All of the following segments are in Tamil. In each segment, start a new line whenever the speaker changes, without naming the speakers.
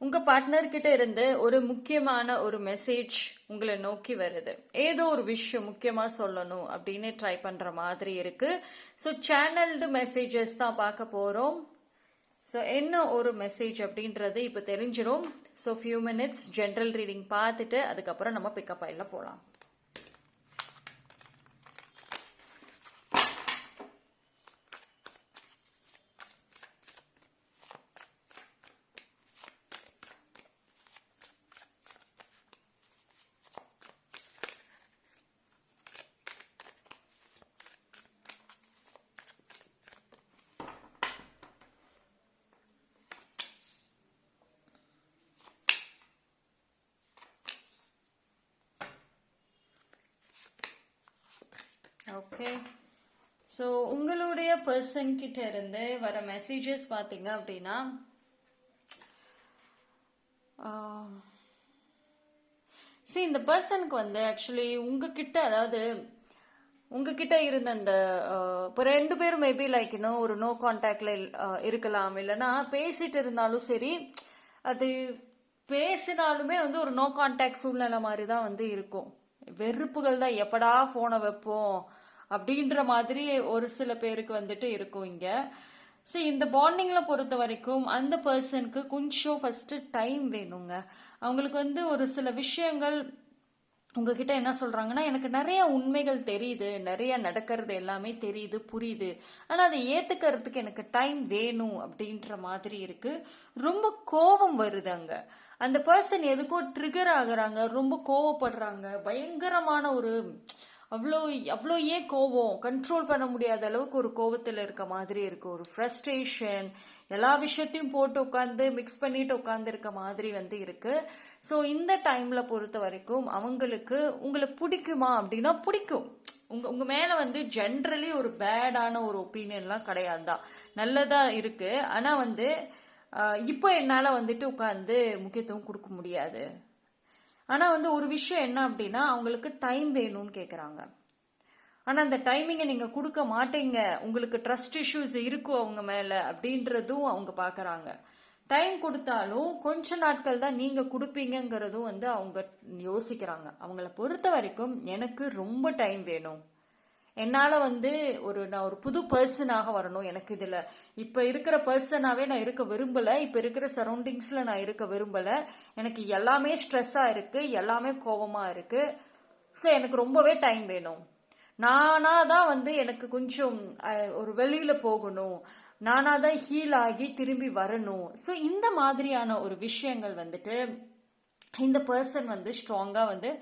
உங்க பார்ட்னர் கிட்ட இருந்து ஒரு முக்கியமான ஒரு மெசேஜ் உங்களை நோக்கி வருது. ஏதோ ஒரு விஷயம் முக்கியமா சொல்லணும் அப்படின்னு ட்ரை பண்ற மாதிரி இருக்கு. ஸோ சேனல்டு மெசேஜஸ் தான் பார்க்க போறோம். ஸோ என்ன ஒரு மெசேஜ் அப்படின்றது இப்போ தெரிஞ்சிடும். So few minutes general reading பார்த்துட்டு அதுக்கப்புறம் நம்ம பிக்கப் ஆயில போகலாம். ஓகே, ஸோ உங்களுடைய பர்சன் கிட்ட இருந்து வர மெசேஜஸ் பார்த்தீங்க அப்படின்னா இந்த பர்சனுக்கு வந்து ஆக்சுவலி உங்ககிட்ட, அதாவது உங்ககிட்ட இருந்த அந்த இப்போ 2 பேரும் மேபி லைக் இன்னும் ஒரு நோ கான்டாக்ட்ல இருக்கலாம், இல்லைன்னா பேசிட்டு இருந்தாலும் சரி, அது பேசினாலுமே வந்து ஒரு நோ கான்டாக்ட் சூழ்நிலை மாதிரி தான் வந்து இருக்கும். வெறுப்புகள் தான், எப்படா ஃபோனை வைப்போம் அப்படின்ற மாதிரி ஒரு சில பேருக்கு வந்துட்டு இருக்கும் இங்க. ஸோ இந்த பாண்டிங்ல பொறுத்த வரைக்கும் அந்த பர்சனுக்கு கொஞ்சம் ஃபர்ஸ்ட் டைம் வேணுங்க. அவங்களுக்கு வந்து ஒரு சில விஷயங்கள் உங்ககிட்ட என்ன சொல்றாங்கன்னா, எனக்கு நிறைய உண்மைகள் தெரியுது, நிறைய நடக்கிறது எல்லாமே தெரியுது, புரியுது, ஆனா அதை ஏத்துக்கிறதுக்கு எனக்கு டைம் வேணும் அப்படின்ற மாதிரி இருக்கு. ரொம்ப கோபம் வருது அங்க. அந்த பர்சன் எதுக்கோ ட்ரிகர் ஆகுறாங்க, ரொம்ப கோவப்படுறாங்க, பயங்கரமான ஒரு அவ்வளோ அவ்வளோ ஏன் கோவம், கண்ட்ரோல் பண்ண முடியாத அளவுக்கு ஒரு கோவத்தில் இருக்க மாதிரி இருக்கு. ஒரு ஃப்ரஸ்ட்ரேஷன், எல்லா விஷயத்தையும் போட்டு உட்காந்து மிக்ஸ் பண்ணிட்டு உட்காந்து இருக்க மாதிரி வந்து இருக்கு. ஸோ இந்த டைம்ல பொறுத்த வரைக்கும் அவங்களுக்கு உங்களை பிடிக்குமா அப்படின்னா பிடிக்கும். உங்க மேல வந்து ஜென்ரலி ஒரு பேடான ஒரு ஒப்பீனியன்லாம் கிடையாதுதான், நல்லதா இருக்கு. ஆனா வந்து இப்போ என்னால வந்துட்டு உட்காந்து முக்கியத்துவம் கொடுக்க முடியாது. ஆனா வந்து ஒரு விஷயம் என்ன அப்படின்னா, அவங்களுக்கு டைம் வேணும்னு கேக்குறாங்க. ஆனா அந்த டைமிங்கை நீங்க கொடுக்க மாட்டீங்க, உங்களுக்கு ட்ரஸ்ட் இஷ்யூஸ் இருக்கும் அவங்க மேல அப்படின்றதும் அவங்க பாக்குறாங்க. டைம் கொடுத்தாலும் கொஞ்ச நாட்கள் தான் நீங்க கொடுப்பீங்கிறதும் வந்து அவங்க யோசிக்கிறாங்க. அவங்கள பொறுத்த வரைக்கும் எனக்கு ரொம்ப டைம் வேணும், என்னால வந்து நான் ஒரு புது பர்சனாக வரணும், எனக்கு இதுல இப்ப இருக்கிற பர்சனாவே நான் இருக்க விரும்பல, இப்ப இருக்கிற சரௌண்டிங்ஸ்ல நான் இருக்க விரும்பல, எனக்கு எல்லாமே ஸ்ட்ரெஸ்ஸா இருக்கு, எல்லாமே கோபமா இருக்கு. ஸோ எனக்கு ரொம்பவே டைம் வேணும், நானா தான் வந்து எனக்கு கொஞ்சம் ஒரு வெளியில போகணும், நானா தான் ஹீல் ஆகி திரும்பி வரணும். ஸோ இந்த மாதிரியான ஒரு விஷயங்கள் வந்துட்டு இந்த பர்சன் வந்து ஸ்ட்ராங்கா வந்து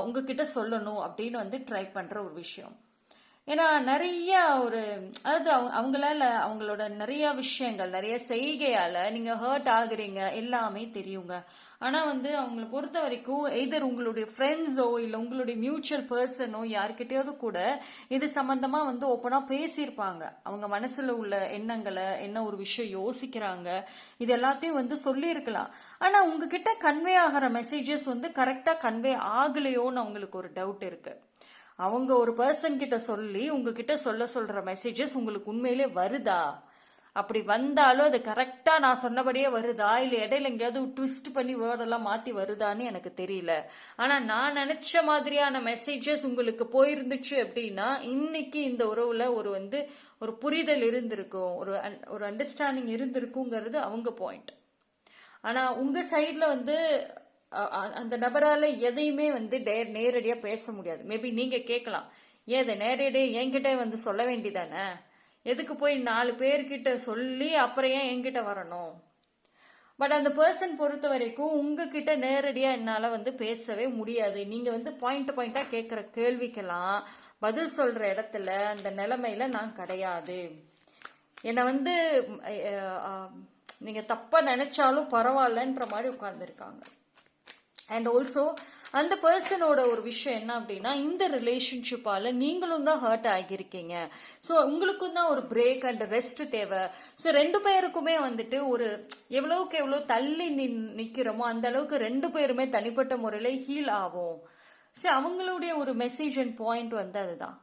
உங்ககிட்ட சொல்லணும் அப்படின்னு வந்து ட்ரை பண்ற ஒரு விஷயம். ஏன்னா நிறைய ஒரு, அதாவது அவங்களால அவங்களோட நிறைய விஷயங்கள், நிறைய செய்கையால நீங்க ஹர்ட் ஆகுறீங்க எல்லாமே தெரியுங்க. ஆனா வந்து அவங்கள பொறுத்த வரைக்கும் எதர் உங்களுடைய ஃப்ரெண்ட்ஸோ இல்ல உங்களுடைய மியூச்சுவல் பர்சனோ யார்கிட்டயாவது கூட இது சம்பந்தமா வந்து ஓப்பனா பேசியிருப்பாங்க. அவங்க மனசுல உள்ள எண்ணங்களை, என்ன ஒரு விஷயம் யோசிக்கிறாங்க, இது எல்லாத்தையும் வந்து சொல்லியிருக்கலாம். ஆனா உங்ககிட்ட கன்வே ஆகிற மெசேஜஸ் வந்து கரெக்டா கன்வே ஆகலையோன்னு அவங்களுக்கு ஒரு டவுட் இருக்கு. அவங்க ஒரு பர்சன் கிட்ட சொல்லி உங்ககிட்ட சொல்ற மெசேஜஸ் உங்களுக்கு உண்மையிலே வருதா, அப்படி வந்தாலும் அது கரெக்டா நான் சொன்னபடியே வருதா, இல்ல இடையில எங்கேயாவது ட்விஸ்ட் பண்ணி வேர்டெல்லாம் மாத்தி வருதான்னு எனக்கு தெரியல. ஆனா நான் நினைச்ச மாதிரியான மெசேஜஸ் உங்களுக்கு போயிருந்துச்சு அப்படின்னா இன்னைக்கு இந்த உறவுல ஒரு புரிதல் இருந்திருக்கும், ஒரு அண்டர்ஸ்டாண்டிங் இருந்திருக்குங்கிறது அவங்க பாயிண்ட். ஆனா உங்க சைட்ல வந்து அந்த நபரால எதையுமே வந்து நேரடியா பேச முடியாது. மேபி நீங்க கேட்கலாம், ஏன் நேரடியா என்கிட்ட வந்து சொல்ல வேண்டிதானே, எதுக்கு போய் 4 பேர்கிட்ட சொல்லி அப்புறம் ஏன் என்கிட்ட வரணும். பட் அந்த பர்சன் பொறுத்த வரைக்கும் உங்ககிட்ட நேரடியா என்னால வந்து பேசவே முடியாது. நீங்க வந்து பாயிண்டா கேட்கிற கேள்விக்கெல்லாம் பதில் சொல்ற இடத்துல அந்த நிலைமையில நான் கிடையாது. என்னை வந்து நீங்க தப்பா நினைச்சாலும் பரவாயில்லன்ற மாதிரி உட்கார்ந்துருக்காங்க. அண்ட் ஆல்சோ அந்த பர்சனோட ஒரு விஷயம் என்ன அப்படின்னா, இந்த ரிலேஷன்ஷிப்பால நீங்களும் தான் ஹர்ட் ஆகியிருக்கீங்க. ஸோ உங்களுக்கும் தான் ஒரு பிரேக் அண்ட் ரெஸ்ட் தேவை. ஸோ 2 பேருக்குமே வந்துட்டு ஒரு எவ்வளவுக்கு எவ்வளோ தள்ளி நிற்கிறோமோ அந்த அளவுக்கு 2 பேருமே தனிப்பட்ட முறையில் ஹீல் ஆகும். ஸோ அவங்களுடைய ஒரு மெசேஜ் அண்ட் பாயிண்ட் வந்து அதுதான்,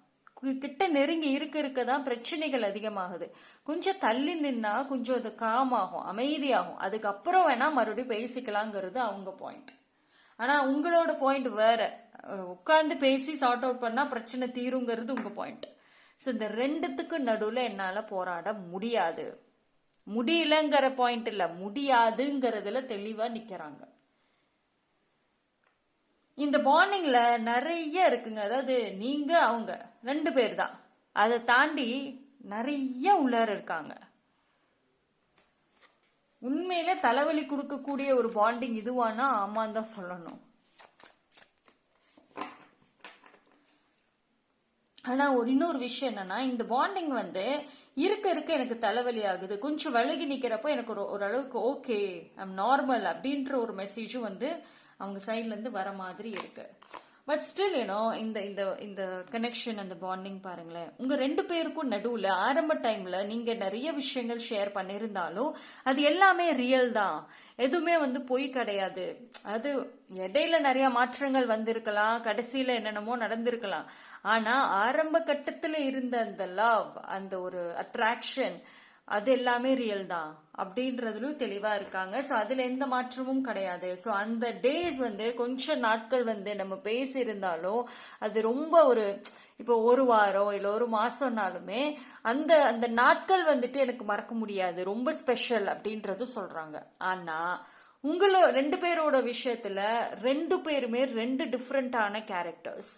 கிட்ட நெருங்கி இருக்க தான் பிரச்சனைகள் அதிகமாகுது. கொஞ்சம் தள்ளி நின்னா கொஞ்சம் அது காமாகும், அமைதியாகும். அதுக்கப்புறம் வேணா மறுபடியும் பேசிக்கலாங்கிறது அவங்க பாயிண்ட். ஆனா உங்களோட பாயிண்ட் வேற. உட்கார்ந்து பேசி சார்ட் அவுட் பண்ணா பிரச்சனை தீருங்கிறது உங்க பாயிண்ட். ஸோ இந்த ரெண்டுத்துக்கு நடுவுல என்னால போராட முடியாது. முடியலங்கிற பாயிண்ட் இல்ல, முடியாதுங்கிறதுல தெளிவா நிக்கிறாங்க. இந்த பாண்டிங்ல நிறைய இருக்குங்க. அதாவது நீங்க அவங்க 2 பேர் தான், அதை தாண்டி நிறைய உள்ளார இருக்காங்க. உண்மையில தலைவலி கொடுக்கக்கூடிய ஒரு பாண்டிங் இதுவானா ஆமான்னு தான் சொல்லணும். ஆனா இன்னொரு விஷயம் என்னன்னா, இந்த பாண்டிங் இருக்க எனக்கு தலைவலி ஆகுது, கொஞ்சம் விலகி நிக்கிறப்ப எனக்கு ஓரளவுக்கு ஓகே, ஐம் நார்மல் அப்படின்ற ஒரு மெசேஜும் அவங்க சைட்ல இருந்து வர மாதிரி இருக்கு. பட் ஸ்டில் இந்த இந்த இந்த கனெக்ஷன், அந்த பாண்டிங் பாருங்களேன், உங்க 2 பேருக்கும் நடுவுல ஆரம்ப டைம்ல நீங்க நிறைய விஷயங்கள் ஷேர் பண்ணிருந்தாலும் அது எல்லாமே ரியல் தான், எதுவுமே பொய் கிடையாது. அது இடையில நிறைய மாற்றங்கள் வந்திருக்கலாம், கடைசியில என்னென்னமோ நடந்திருக்கலாம். ஆனா ஆரம்ப கட்டத்துல இருந்த அந்த லவ், அந்த ஒரு அட்ராக்ஷன், அது எல்லாமே ரியல் தான் அப்படின்றதுலும் தெளிவா இருக்காங்க. ஸோ அதுல எந்த மாற்றமும் கிடையாது. ஸோ அந்த டேஸ் கொஞ்ச நாட்கள் நம்ம பேசி இருந்தாலும் அது ரொம்ப இப்போ ஒரு வாரம் இல்ல ஒரு மாசம்னாலுமே அந்த அந்த நாட்கள் எனக்கு மறக்க முடியாது, ரொம்ப ஸ்பெஷல் அப்படின்றது சொல்றாங்க. ஆனா உங்கள 2 பேரோட விஷயத்துல 2 பேருமே 2 டிஃப்ரெண்டான கேரக்டர்ஸ்,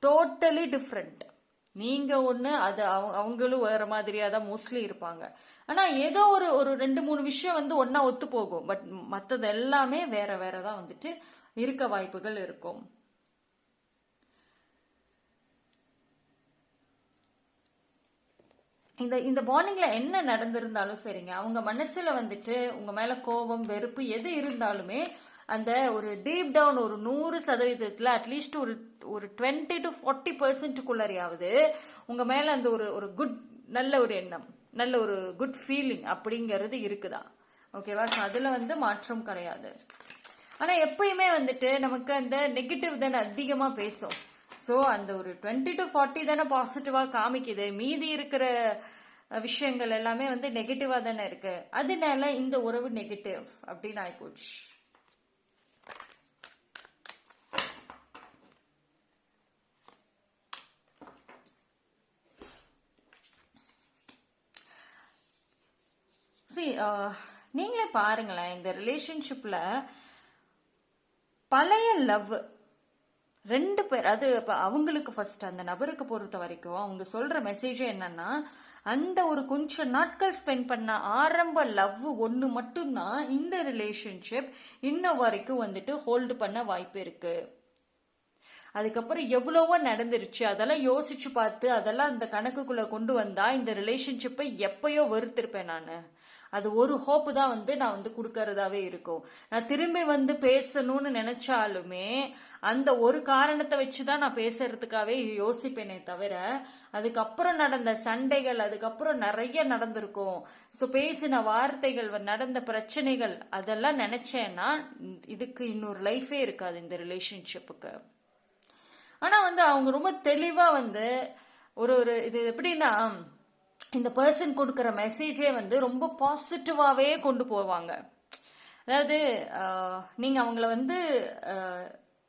டோட்டலி டிஃப்ரெண்ட். நீங்க ஒண்ணு, அது அவங்களும் வேற மாதிரியா தான் மோஸ்ட்லி இருப்பாங்க. ஆனா ஏதோ ஒரு 2-3 விஷயம் ஒன்னா ஒத்து போகும். பட் மத்தது எல்லாமே வேற வேற தான் இருக்க வாய்ப்புகள் இருக்கும். இந்த இந்த பாண்டிங்ல என்ன நடந்திருந்தாலும் சரிங்க, அவங்க மனசுல உங்க மேல கோபம், வெறுப்பு எது இருந்தாலுமே அந்த ஒரு டீப் டவுன் ஒரு 100% அட்லீஸ்ட் ஒரு 20 to 40% உங்க மேல அந்த ஒரு குட், நல்ல ஒரு எண்ணம், நல்ல ஒரு குட் ஃபீலிங் அப்படிங்கிறது இருக்குதா? ஓகேவா? ஸோ அதுல மாற்றம் கிடையாது. ஆனா எப்பயுமே நமக்கு அந்த நெகட்டிவ் தானே அதிகமா பேசும். ஸோ அந்த ஒரு 20 to 40 தானே பாசிட்டிவா காமிக்குது, மீதி இருக்கிற விஷயங்கள் எல்லாமே நெகட்டிவா தானே இருக்கு. அதனால இந்த உறவு நெகட்டிவ் அப்படின்னு ஆயிப்போச்சு. நீங்களே பாருங்களேன், இந்த ரிலேஷன்ஷிப்ல பழைய லவ் 2 பேர், அது அவங்களுக்கு ஃபர்ஸ்ட் அந்த நபருக்கு பொறுத்த வரைக்கும் அவங்க சொல்ற மெசேஜ் என்னன்னா, அந்த ஒரு கொஞ்ச நாட்கள் ஸ்பெண்ட் பண்ண ஆரம்ப லவ் ஒண்ணு மட்டும்தான் இந்த ரிலேஷன்ஷிப் இன்ன வரைக்கும் ஹோல்டு பண்ண வாய்ப்பு இருக்கு. அதுக்கப்புறம் எவ்வளவோ நடந்துருச்சு, அதெல்லாம் யோசிச்சு பார்த்து அதெல்லாம் அந்த கணக்குக்குள்ள கொண்டு வந்தா இந்த ரிலேஷன்ஷிப்பை எப்பயோ வெறுத்திருப்பேன் நானு. அது ஒரு ஹோப்பு தான் நான் கொடுக்கறதாவே இருக்கும். நான் திரும்பி பேசணும்னு நினைச்சாலுமே அந்த ஒரு காரணத்தை வச்சுதான் நான் பேசுறதுக்காகவே யோசிப்பேனே தவிர, அதுக்கப்புறம் நடந்த சண்டைகள், அதுக்கப்புறம் நிறைய நடந்திருக்கும். ஸோ பேசின வார்த்தைகள், நடந்த பிரச்சனைகள், அதெல்லாம் நினைச்சேன்னா இதுக்கு இன்னொரு லைஃபே இருக்காது இந்த ரிலேஷன்ஷிப்புக்கு. ஆனா அவங்க ரொம்ப தெளிவா ஒரு இது எப்படின்னா, இந்த பர்சன் கொடுக்குற மெசேஜே ரொம்ப பாசிட்டிவாவே கொண்டு போவாங்க. அதாவது நீங்க அவங்கள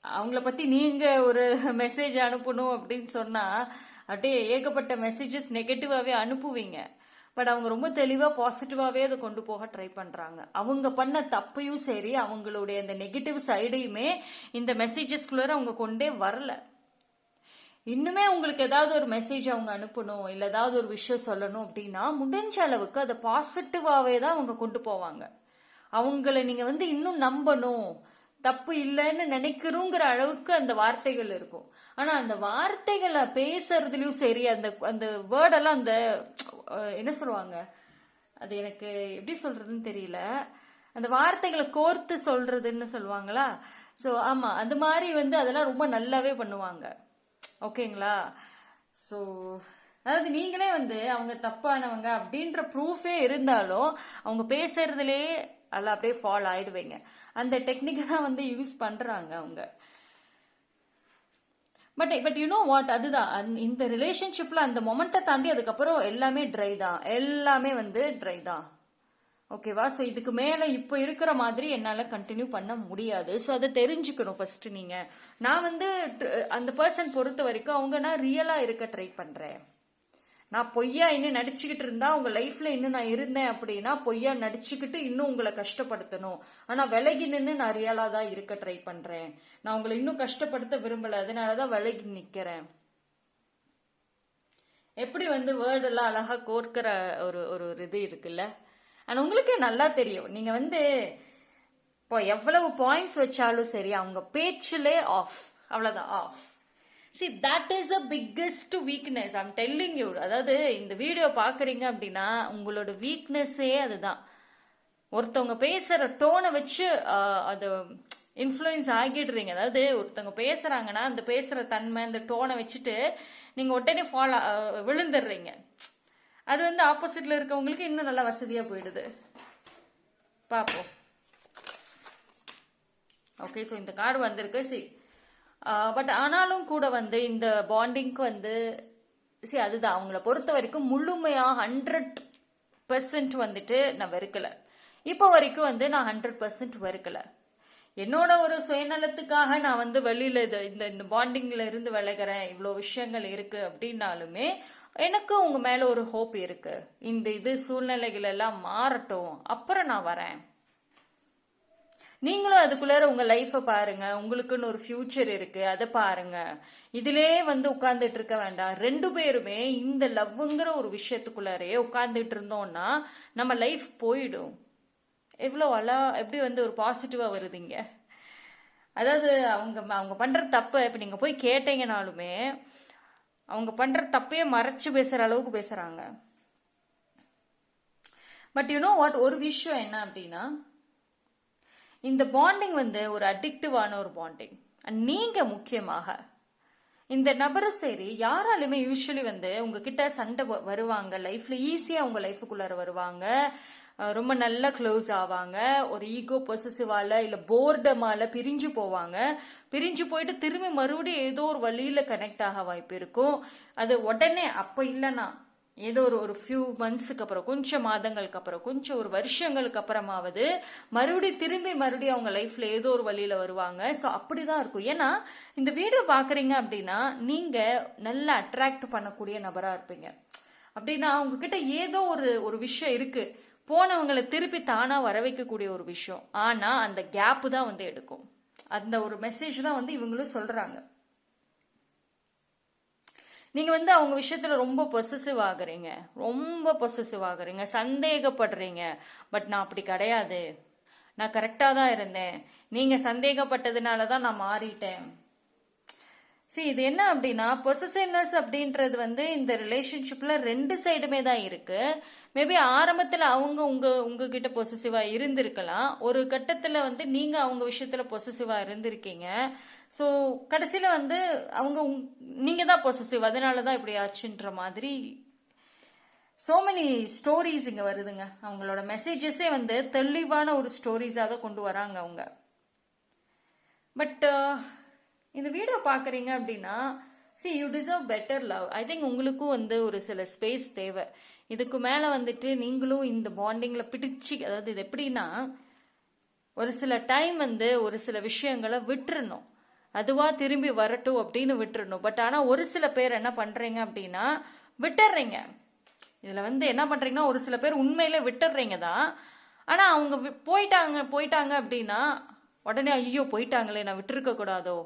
அவங்கள பத்தி நீங்க ஒரு மெசேஜ் அனுப்பணும் அப்படின்னு சொன்னா அப்படியே ஏகப்பட்ட மெசேஜஸ் நெகட்டிவாவே அனுப்புவீங்க. பட் அவங்க ரொம்ப தெளிவா பாசிட்டிவாவே அதை கொண்டு போக ட்ரை பண்றாங்க. அவங்க பண்ண தப்பையும் சரி, அவங்களுடைய அந்த நெகட்டிவ் சைடையுமே இந்த மெசேஜஸ்குள்ள அவங்க கொண்டே வரல. இன்னுமே உங்களுக்கு ஏதாவது ஒரு மெசேஜ் அவங்க அனுப்பணும், இல்லை ஏதாவது ஒரு விஷயம் சொல்லணும் அப்படின்னா முடிஞ்ச அளவுக்கு அதை பாசிட்டிவாவே தான் அவங்க கொண்டு போவாங்க. அவங்கள நீங்க இன்னும் நம்பணும், தப்பு இல்லைன்னு நினைக்கிறோங்கிற அளவுக்கு அந்த வார்த்தைகள் இருக்கும். ஆனா அந்த வார்த்தைகளை பேசுறதுலயும் சரி, அந்த அந்த வேர்டெல்லாம் அந்த என்ன சொல்லுவாங்க, அது எனக்கு எப்படி சொல்றதுன்னு தெரியல, அந்த வார்த்தைகளை கோர்த்து சொல்றதுன்னு சொல்லுவாங்களா. ஸோ ஆமா, அந்த மாதிரி அதெல்லாம் ரொம்ப நல்லாவே பண்ணுவாங்க. ஓகேங்களா? ஸோ அதாவது நீங்களே அவங்க தப்பானவங்க அப்படின்ற ப்ரூஃபே இருந்தாலும் அவங்க பேசுறதுலே அதில் அப்படியே ஃபால் ஆயிடுவீங்க. அந்த டெக்னிக்கை தான் யூஸ் பண்றாங்க அவங்க. பட் யூ நோ வாட், அதுதான் இந்த ரிலேஷன்ஷிப்ல அந்த மொமெண்ட்டை தாண்டி அதுக்கப்புறம் எல்லாமே ட்ரை தான், எல்லாமே வந்து ட்ரை தான். ஓகேவா? ஸோ இதுக்கு மேலே இப்போ இருக்கிற மாதிரி என்னால் கண்டினியூ பண்ண முடியாது. ஸோ அதை தெரிஞ்சுக்கணும் ஃபர்ஸ்ட் நீங்கள். நான் வந்து அந்த பர்சன் பொறுத்த வரைக்கும் அவங்க நான் ரியலாக இருக்க ட்ரை பண்ணுறேன். நான் பொய்யா இன்னும் நடிச்சுக்கிட்டு இருந்தா உங்க லைஃப்ல இன்னும் நான் இருந்தேன் அப்படின்னா பொய்யா நடிச்சுக்கிட்டு இன்னும் உங்களை கஷ்டப்படுத்தணும். ஆனா விலகி நின்று நான் ரியலா தான் இருக்க ட்ரை பண்றேன். நான் உங்களை இன்னும் கஷ்டப்படுத்த விரும்பல, அதனாலதான் விலகி நிக்கிறேன். எப்படி வந்து வேர்டு எல்லாம் அழகா கோர்க்கிற ஒரு ஒரு இது இருக்குல்ல. ஆனா உங்களுக்கே நல்லா தெரியும், நீங்க வந்து இப்போ எவ்வளவு பாயிண்ட்ஸ் வச்சாலும் சரி அவங்க பேச்சிலே ஆஃப், அவ்வளவுதான் of. See, that is the biggest weakness. I'm telling you. அதாவது இந்த வீடியோ பாக்குறீங்க அப்படின்னா உங்களோட வீக்னஸே அதுதான். ஒருத்தவங்க பேசுற டோனை வச்சு அது இன்ஃப்ளூயன்ஸ் ஆகிடுறீங்க. அதாவது ஒருத்தவங்க பேசுறாங்கன்னா அந்த பேசுற தன்மை அந்த டோனை வச்சுட்டு நீங்க உடனே ஃபாலோ விழுந்துடுறீங்க. அது வந்து ஆப்போசிட்ல இருக்கவங்களுக்கு இன்னும் நல்லா வசதியா போயிடுது. பாப்போம். ஓகே, ஸோ இந்த கார்டு வந்திருக்கு. சரி, பட் ஆனாலும் கூட வந்து இந்த பாண்டிங்க்கு வந்து சரி அதுதான் அவங்கள பொறுத்த வரைக்கும் முழுமையா 100% வந்துட்டு நான் வெறுக்கல. இப்போ வரைக்கும் வந்து நான் 100% வெறுக்கல. என்னோட ஒரு சுயநலத்துக்காக நான் வந்து வெளியில இந்த பாண்டிங்ல இருந்து விலகிறேன், இவ்வளோ விஷயங்கள் இருக்கு அப்படின்னாலுமே எனக்கு உங்க மேல ஒரு ஹோப் இருக்கு. இது சூழ்நிலைகள் எல்லாம் மாறட்டும், அப்புறம் நான் வரேன். நீங்களும் அதுக்குள்ளார உங்க லைஃப பாருங்க, உங்களுக்குன்னு ஒரு ஃபியூச்சர் இருக்கு, அதை பாருங்க. இதிலே வந்து உட்கார்ந்துட்டு இருக்க வேண்டாம். ரெண்டு பேருமே இந்த லவ்ங்கிற ஒரு விஷயத்துக்குள்ளாரே உட்கார்ந்துட்டு இருந்தோம்னா நம்ம லைஃப் போயிடும். எவ்வளோ எப்படி வந்து ஒரு பாசிட்டிவா வருதுங்க. அதாவது அவங்க பண்ற தப்ப இப்ப நீங்க போய் கேட்டீங்கனாலுமே அவங்க பண்ற தப்பையே மறைச்சு பேசுற அளவுக்கு பேசுறாங்க. பட் யூ நோ வாட், ஒரு விஷயம் என்ன அப்படின்னா இந்த பாண்டிங் வந்து ஒரு அடிக்டிவான ஒரு பாண்டிங். நீங்க முக்கியமாக இந்த நபரும் சரி யாராலுமே யூஸ்வலி வந்து உங்ககிட்ட சண்டை வருவாங்க, லைஃப்ல ஈஸியா உங்க லைஃபுக்குள்ளார வருவாங்க, ரொம்ப நல்லா க்ளோஸ் ஆவாங்க, ஒரு ஈகோ பொசசிவால இல்ல போர்டமால பிரிஞ்சு போவாங்க. பிரிஞ்சு போயிட்டு திரும்பி மறுபடியும் ஏதோ ஒரு வழியில கனெக்ட் ஆக வாய்ப்பு இருக்கும். அது உடனே அப்ப இல்லைன்னா ஏதோ ஒரு ஃபியூ மந்த்ஸுக்கு அப்புறம், கொஞ்சம் மாதங்களுக்கு அப்புறம், கொஞ்சம் ஒரு வருஷங்களுக்கு அப்புறமாவது மறுபடியும் அவங்க லைஃப்ல ஏதோ ஒரு வழியில வருவாங்க. ஸோ அப்படிதான் இருக்கும். ஏன்னா இந்த வீடியோ பாக்குறீங்க அப்படின்னா நீங்க நல்ல அட்ராக்ட் பண்ணக்கூடிய நபரா இருப்பீங்க. அப்படின்னா உங்ககிட்ட ஏதோ ஒரு விஷயம் இருக்கு, போனவங்களை திருப்பி தானா வர வைக்கக்கூடிய ஒரு விஷயம். ஆனா அந்த கேப் தான் வந்து எடுக்கும். அந்த ஒரு மெசேஜ் தான் வந்து இவங்களும் சொல்றாங்க. நீங்க வந்து அவங்க விஷயத்துல ரொம்ப பொசசிவ் ஆகுறீங்க, சந்தேகப்படுறீங்க. பட் நான் அப்படி கிடையாது, நான் கரெக்டா தான் இருந்தேன், நீங்க சந்தேகப்பட்டதுனாலதான் நான் மாறிட்டேன். சரி, இது என்ன அப்படின்னா பொசசிவ்னஸ் அப்படின்றது வந்து இந்த ரிலேஷன்ஷிப்ல ரெண்டு சைடுமே தான் இருக்கு. மேபி ஆரம்பத்துல அவங்க உங்ககிட்ட பொசசிவா இருந்திருக்கலாம், ஒரு கட்டத்துல வந்து நீங்க அவங்க விஷயத்துல பொசசிவா இருந்திருக்கீங்க. ஸோ கடைசியில வந்து நீங்க தான் பொசசிவ், அதனாலதான் இப்படி ஆச்சுன்ற மாதிரி சோ மெனி ஸ்டோரிஸ் இங்க வருதுங்க. அவங்களோட மெசேஜஸே வந்து தெளிவான ஒரு ஸ்டோரிஸாக கொண்டு வராங்க அவங்க. பட் இந்த வீடியோ பாக்குறீங்க அப்படின்னா see you deserve better love. I think உங்களுக்கும் வந்து ஒரு சில ஸ்பேஸ் தேவை. இதுக்கு மேல வந்துட்டு நீங்களும் இந்த பாண்டிங்ல பிடிச்சி, அதாவது இது எப்படின்னா ஒரு சில டைம் வந்து ஒரு சில விஷயங்களை விட்டுறணும், அதுவா திரும்பி வரட்டும் அப்படின்னு விட்டுறணும். பட் ஆனா ஒரு சில பேர் என்ன பண்றீங்க அப்படின்னா விட்டுறீங்க. இதுல வந்து என்ன பண்றீங்கன்னா ஒரு சில பேர் உண்மையில விட்டுறீங்க தான், ஆனா அவங்க போயிட்டாங்க அப்படின்னா உடனே ஐயோ போயிட்டாங்களே நான் விட்டுருக்க கூடாதோ,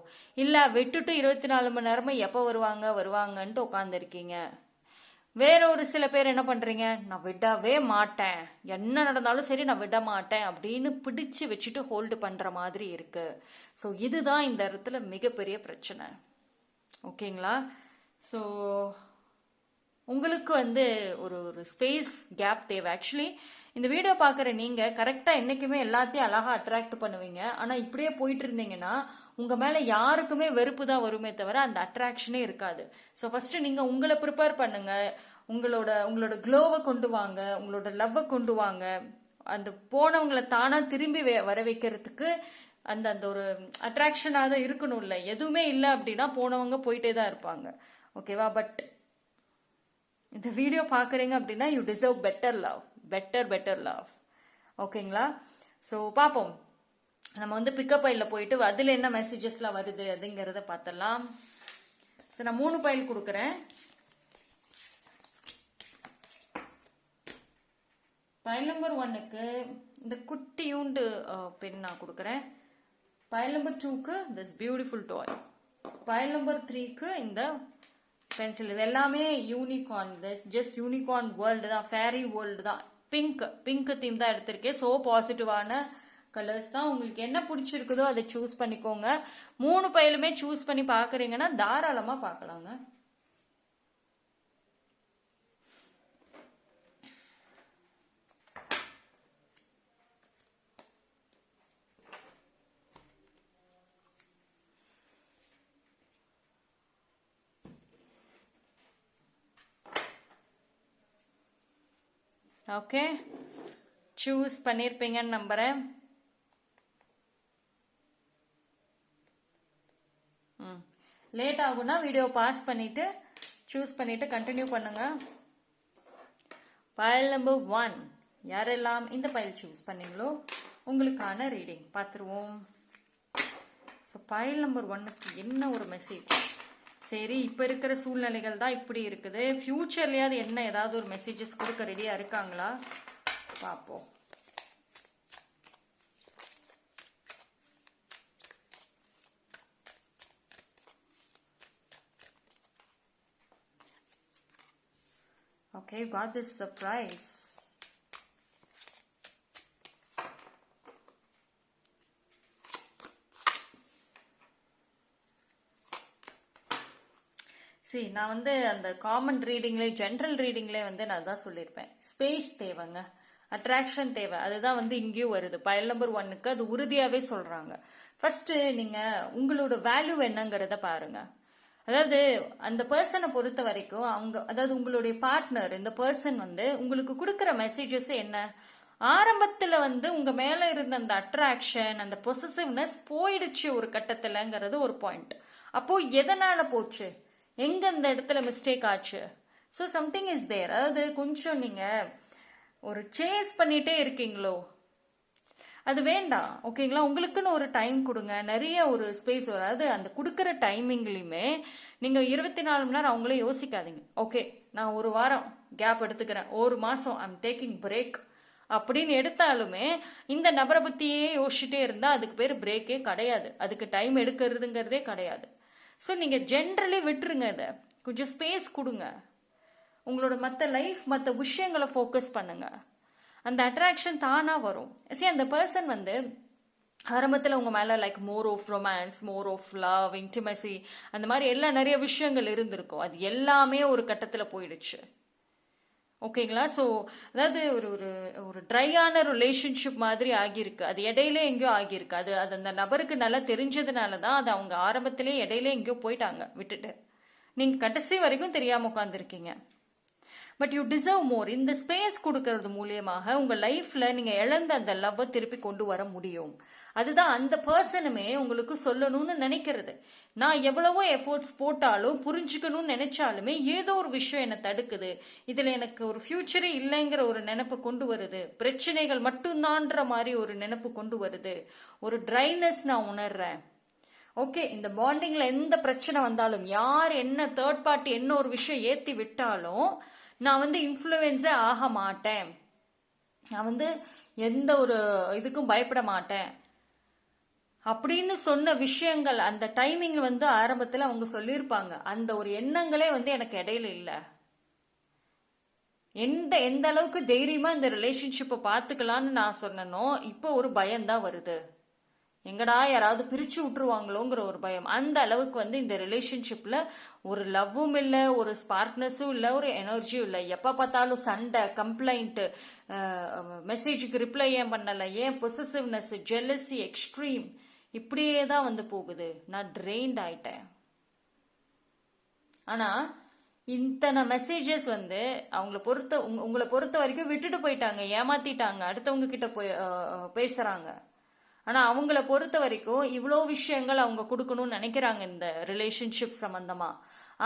இல்ல விட்டுட்டு 24 மணி நேரமா எப்ப வருவாங்கன்ட்டு உட்காந்துருக்கீங்க. வேற ஒரு சில பேர் என்ன பண்றீங்க, நான் விடவே மாட்டேன், என்ன நடந்தாலும் சரி நான் விட மாட்டேன் அப்படின்னு பிடிச்சு வச்சுட்டு ஹோல்டு பண்ற மாதிரி இருக்கு. ஸோ இதுதான் இந்த இடத்துல மிகப்பெரிய பிரச்சனை. ஓகேங்களா? ஸோ உங்களுக்கு வந்து ஒரு ஸ்பேஸ் கேப் தேவை. ஆக்சுவலி இந்த வீடியோ பார்க்குற நீங்க கரெக்டா என்னைக்குமே எல்லாத்தையும் அழகா அட்ராக்ட் பண்ணுவீங்க. ஆனா இப்படியே போயிட்டு இருந்தீங்கன்னா உங்க மேல யாருக்குமே வெறுப்பு தான் வருமே தவிர அந்த அட்ராக்ஷனே இருக்காது. ஸோ ஃபர்ஸ்ட் நீங்க உங்களை ப்ரிப்பேர் பண்ணுங்க, உங்களோட க்ளோவை கொண்டு வாங்க, உங்களோட லவ்வை கொண்டு வாங்க. அந்த போனவங்களை தானா திரும்பி வர வைக்கிறதுக்கு அந்த அந்த ஒரு அட்ராக்ஷனாக தான் இருக்கணும். இல்லை எதுவுமே இல்லை அப்படின்னா போனவங்க போயிட்டே தான் இருப்பாங்க. ஓகேவா? பட் இந்த வீடியோ பார்க்குறீங்க அப்படின்னா you deserve better love, better love. ஓகேங்களா? ஸோ பார்ப்போம். நம்ம வந்து பிக்கப் பைலில் போயிட்டு அதில் என்ன மெசேஜஸ்லாம் வருது அதுங்கிறத பார்த்தலாம். ஸோ நான் 3 பைல் கொடுக்குறேன். பைல் நம்பர் 1க்கு இந்த குட்டியூண்டு பென் நான் கொடுக்குறேன். பைல் நம்பர் 2க்கு this beautiful toy. File number 3க்கு இந்த பென்சில். இது எல்லாமே யூனிகார்ன், ஜஸ்ட் யூனிகார்ன் வேர்ல்டு தான், ஃபேரி வேர்ல்டு தான். பிங்க் தீம் தான் எடுத்திருக்கேன். ஸோ பாசிட்டிவான கலர்ஸ் தான். உங்களுக்கு என்ன பிடிச்சிருக்குதோ அதை சூஸ் பண்ணிக்கோங்க. 3 பைலுமே சூஸ் பண்ணி பார்க்குறீங்கன்னா தாராளமாக பார்க்கலாங்க. ஓகே, சூஸ் பண்ணியிருப்பீங்கன்னு நம்புகிறேன். லேட் ஆகும்னா வீடியோ பாஸ் பண்ணிவிட்டு சூஸ் பண்ணிவிட்டு கண்டினியூ பண்ணுங்க. பைல் நம்பர் 1 யாரெல்லாம் இந்த பைல் சூஸ் பண்ணீங்களோ உங்களுக்கான ரீடிங் பார்த்துருவோம். ஸோ பைல் நம்பர் 1க்கு என்ன ஒரு மெசேஜ்? சரி, இப்போ இருக்கிற சூழ்நிலைகள் தான் இப்படி இருக்குது. ஃபியூச்சர்லேயாவது என்ன ஏதாவது ஒரு மெசேஜஸ் கொடுக்க ரெடியாக இருக்காங்களா பார்ப்போம். Okay, you got this surprise. சரி, நான் வந்து அந்த காமன் ரீடிங்லேயே ஜென்ரல் ரீடிங்லேயே வந்து நான் தான் சொல்லியிருப்பேன், ஸ்பேஸ் தேவைங்க, அட்ராக்ஷன் தேவை. அதுதான் வந்து இங்கேயும் வருது. பைல் நம்பர் 1க்கு அது உறுதியாகவே சொல்கிறாங்க. ஃபர்ஸ்ட் நீங்கள் உங்களோட வேல்யூ என்னங்கிறத பாருங்க. அதாவது அந்த பர்சனை பொறுத்த வரைக்கும் அவங்க, அதாவது உங்களுடைய பார்ட்னர், இந்த பர்சன் வந்து உங்களுக்கு கொடுக்குற மெசேஜஸ் என்ன? ஆரம்பத்தில் வந்து உங்க மேல இருந்த அந்த அட்ராக்ஷன், அந்த பொசசிவ்னஸ் போயிடுச்சு ஒரு கட்டத்தில்ங்கிறது ஒரு பாயிண்ட். அப்போ எதனால போச்சு, எங்க அந்த இடத்துல மிஸ்டேக் ஆச்சு? So something is there. அதாவது கொஞ்சம் நீங்க ஒரு சேஸ் பண்ணிட்டே இருக்கீங்களோ, அது வேண்டாம். ஓகேங்களா? உங்களுக்குன்னு ஒரு டைம் கொடுங்க, நிறைய ஒரு ஸ்பேஸ். அதாவது அந்த கொடுக்குற டைமிங்லையுமே நீங்கள் 24 மணி நேரம் அவங்களே யோசிக்காதீங்க. ஓகே, நான் ஒரு வாரம் கேப் எடுத்துக்கிறேன், ஒரு மாதம் ஐம் டேக்கிங் பிரேக் அப்படின்னு எடுத்தாலுமே இந்த நபரை பற்றியே யோசிச்சுட்டே இருந்தால் அதுக்கு பேர் பிரேக்கே கிடையாது, அதுக்கு டைம் எடுக்கிறதுங்கிறதே கிடையாது. ஸோ நீங்கள் ஜென்ரலி விட்டுருங்க, இதை கொஞ்சம் ஸ்பேஸ் கொடுங்க. உங்களோட மற்ற லைஃப், மற்ற விஷயங்களை ஃபோக்கஸ் பண்ணுங்க. அந்த அட்ராக்ஷன் தானாக வரும். சரி, அந்த பர்சன் வந்து ஆரம்பத்தில் உங்கள் மேலே like more of romance, more of love, intimacy, அந்த மாதிரி எல்லாம் நிறைய விஷயங்கள் இருந்திருக்கும். அது எல்லாமே ஒரு கட்டத்தில் போயிடுச்சு. ஓகேங்களா? ஸோ அதாவது ஒரு ஒரு ஒரு ட்ரையான ரிலேஷன்ஷிப் மாதிரி ஆகியிருக்கு. அது இடையிலே எங்கேயோ ஆகியிருக்கு. அது அது அந்த நபருக்கு நல்லா தெரிஞ்சதுனால தான் அது அவங்க ஆரம்பத்திலே இடையிலே எங்கேயோ போயிட்டாங்க விட்டுட்டு. நீங்கள் கடைசி வரைக்கும் தெரியாமல் உட்காந்துருக்கீங்க. பட் யூ டிசர்வ் மோர். இந்த ஸ்பேஸ் கொடுக்கறது மூலியமாக உங்கள் லைஃப்பில் நீங்கள் இழந்த அந்த லவ்வை திருப்பி கொண்டு வர முடியும். அதுதான் அந்த பர்சனுமே உங்களுக்கு சொல்லணும்னு நினைக்கிறது. நான் எவ்வளவோ எஃபோர்ட்ஸ் போட்டாலும், புரிஞ்சுக்கணும்னு நினைச்சாலுமே ஏதோ ஒரு விஷயம் என்னை தடுக்குது, இதில் எனக்கு ஒரு ஃபியூச்சரே இல்லைங்கிற ஒரு நினைப்பு கொண்டு வருது, பிரச்சனைகள் மட்டும்தான்ற மாதிரி ஒரு நினைப்பு கொண்டு வருது, ஒரு ட்ரைனஸ் நான் உணர்றேன். ஓகே, இந்த பாண்டிங்ல எந்த பிரச்சனை வந்தாலும், யார் என்ன தேர்ட் பார்ட்டி என்ன ஒரு விஷயம் ஏற்றி விட்டாலும் நான் வந்து இன்ஃப்ளூயன்ஸே ஆக மாட்டேன், நான் வந்து எந்த ஒரு இதுக்கும் பயப்பட மாட்டேன் அப்படின்னு சொன்ன விஷயங்கள் அந்த டைமிங் வந்து ஆரம்பத்தில் அவங்க சொல்லியிருப்பாங்க. அந்த ஒரு எண்ணங்களே வந்து எனக்கு இடையில இல்லை. எந்த அளவுக்கு தைரியமா இந்த ரிலேஷன்ஷிப்பை பார்த்துக்கலான்னு நான் சொன்னனோ, இப்போ ஒரு பயம்தான் வருது. எங்கடா யாராவது பிரிச்சு விட்டுருவாங்களோங்கிற ஒரு பயம். அந்த அளவுக்கு வந்து இந்த ரிலேஷன்ஷிப்ல ஒரு லவ்வும் இல்லை, ஒரு ஸ்பார்க்னஸும் இல்லை, ஒரு எனர்ஜியும் இல்லை. எப்போ பார்த்தாலும் சண்டை, கம்ப்ளைண்ட், மெசேஜுக்கு ரிப்ளை ஏன் பண்ணலை, ஏன் பொசசிவ்னஸ், ஜெலசி, எக்ஸ்ட்ரீம், இப்படியே தான் வந்து போகுது. நான் ட்ரெயின்ட் ஆயிட்டேன். ஆனா இத்தனை மெசேஜஸ் வந்து உங்களை பொறுத்த வரைக்கும் விட்டுட்டு போயிட்டாங்க, ஏமாத்திட்டாங்க, அடுத்தவங்க கிட்ட போய் பேசுறாங்க. ஆனா அவங்கள பொறுத்த வரைக்கும் இவ்வளோ விஷயங்கள் அவங்க கொடுக்கணும்னு நினைக்கிறாங்க இந்த ரிலேஷன்ஷிப் சம்பந்தமா.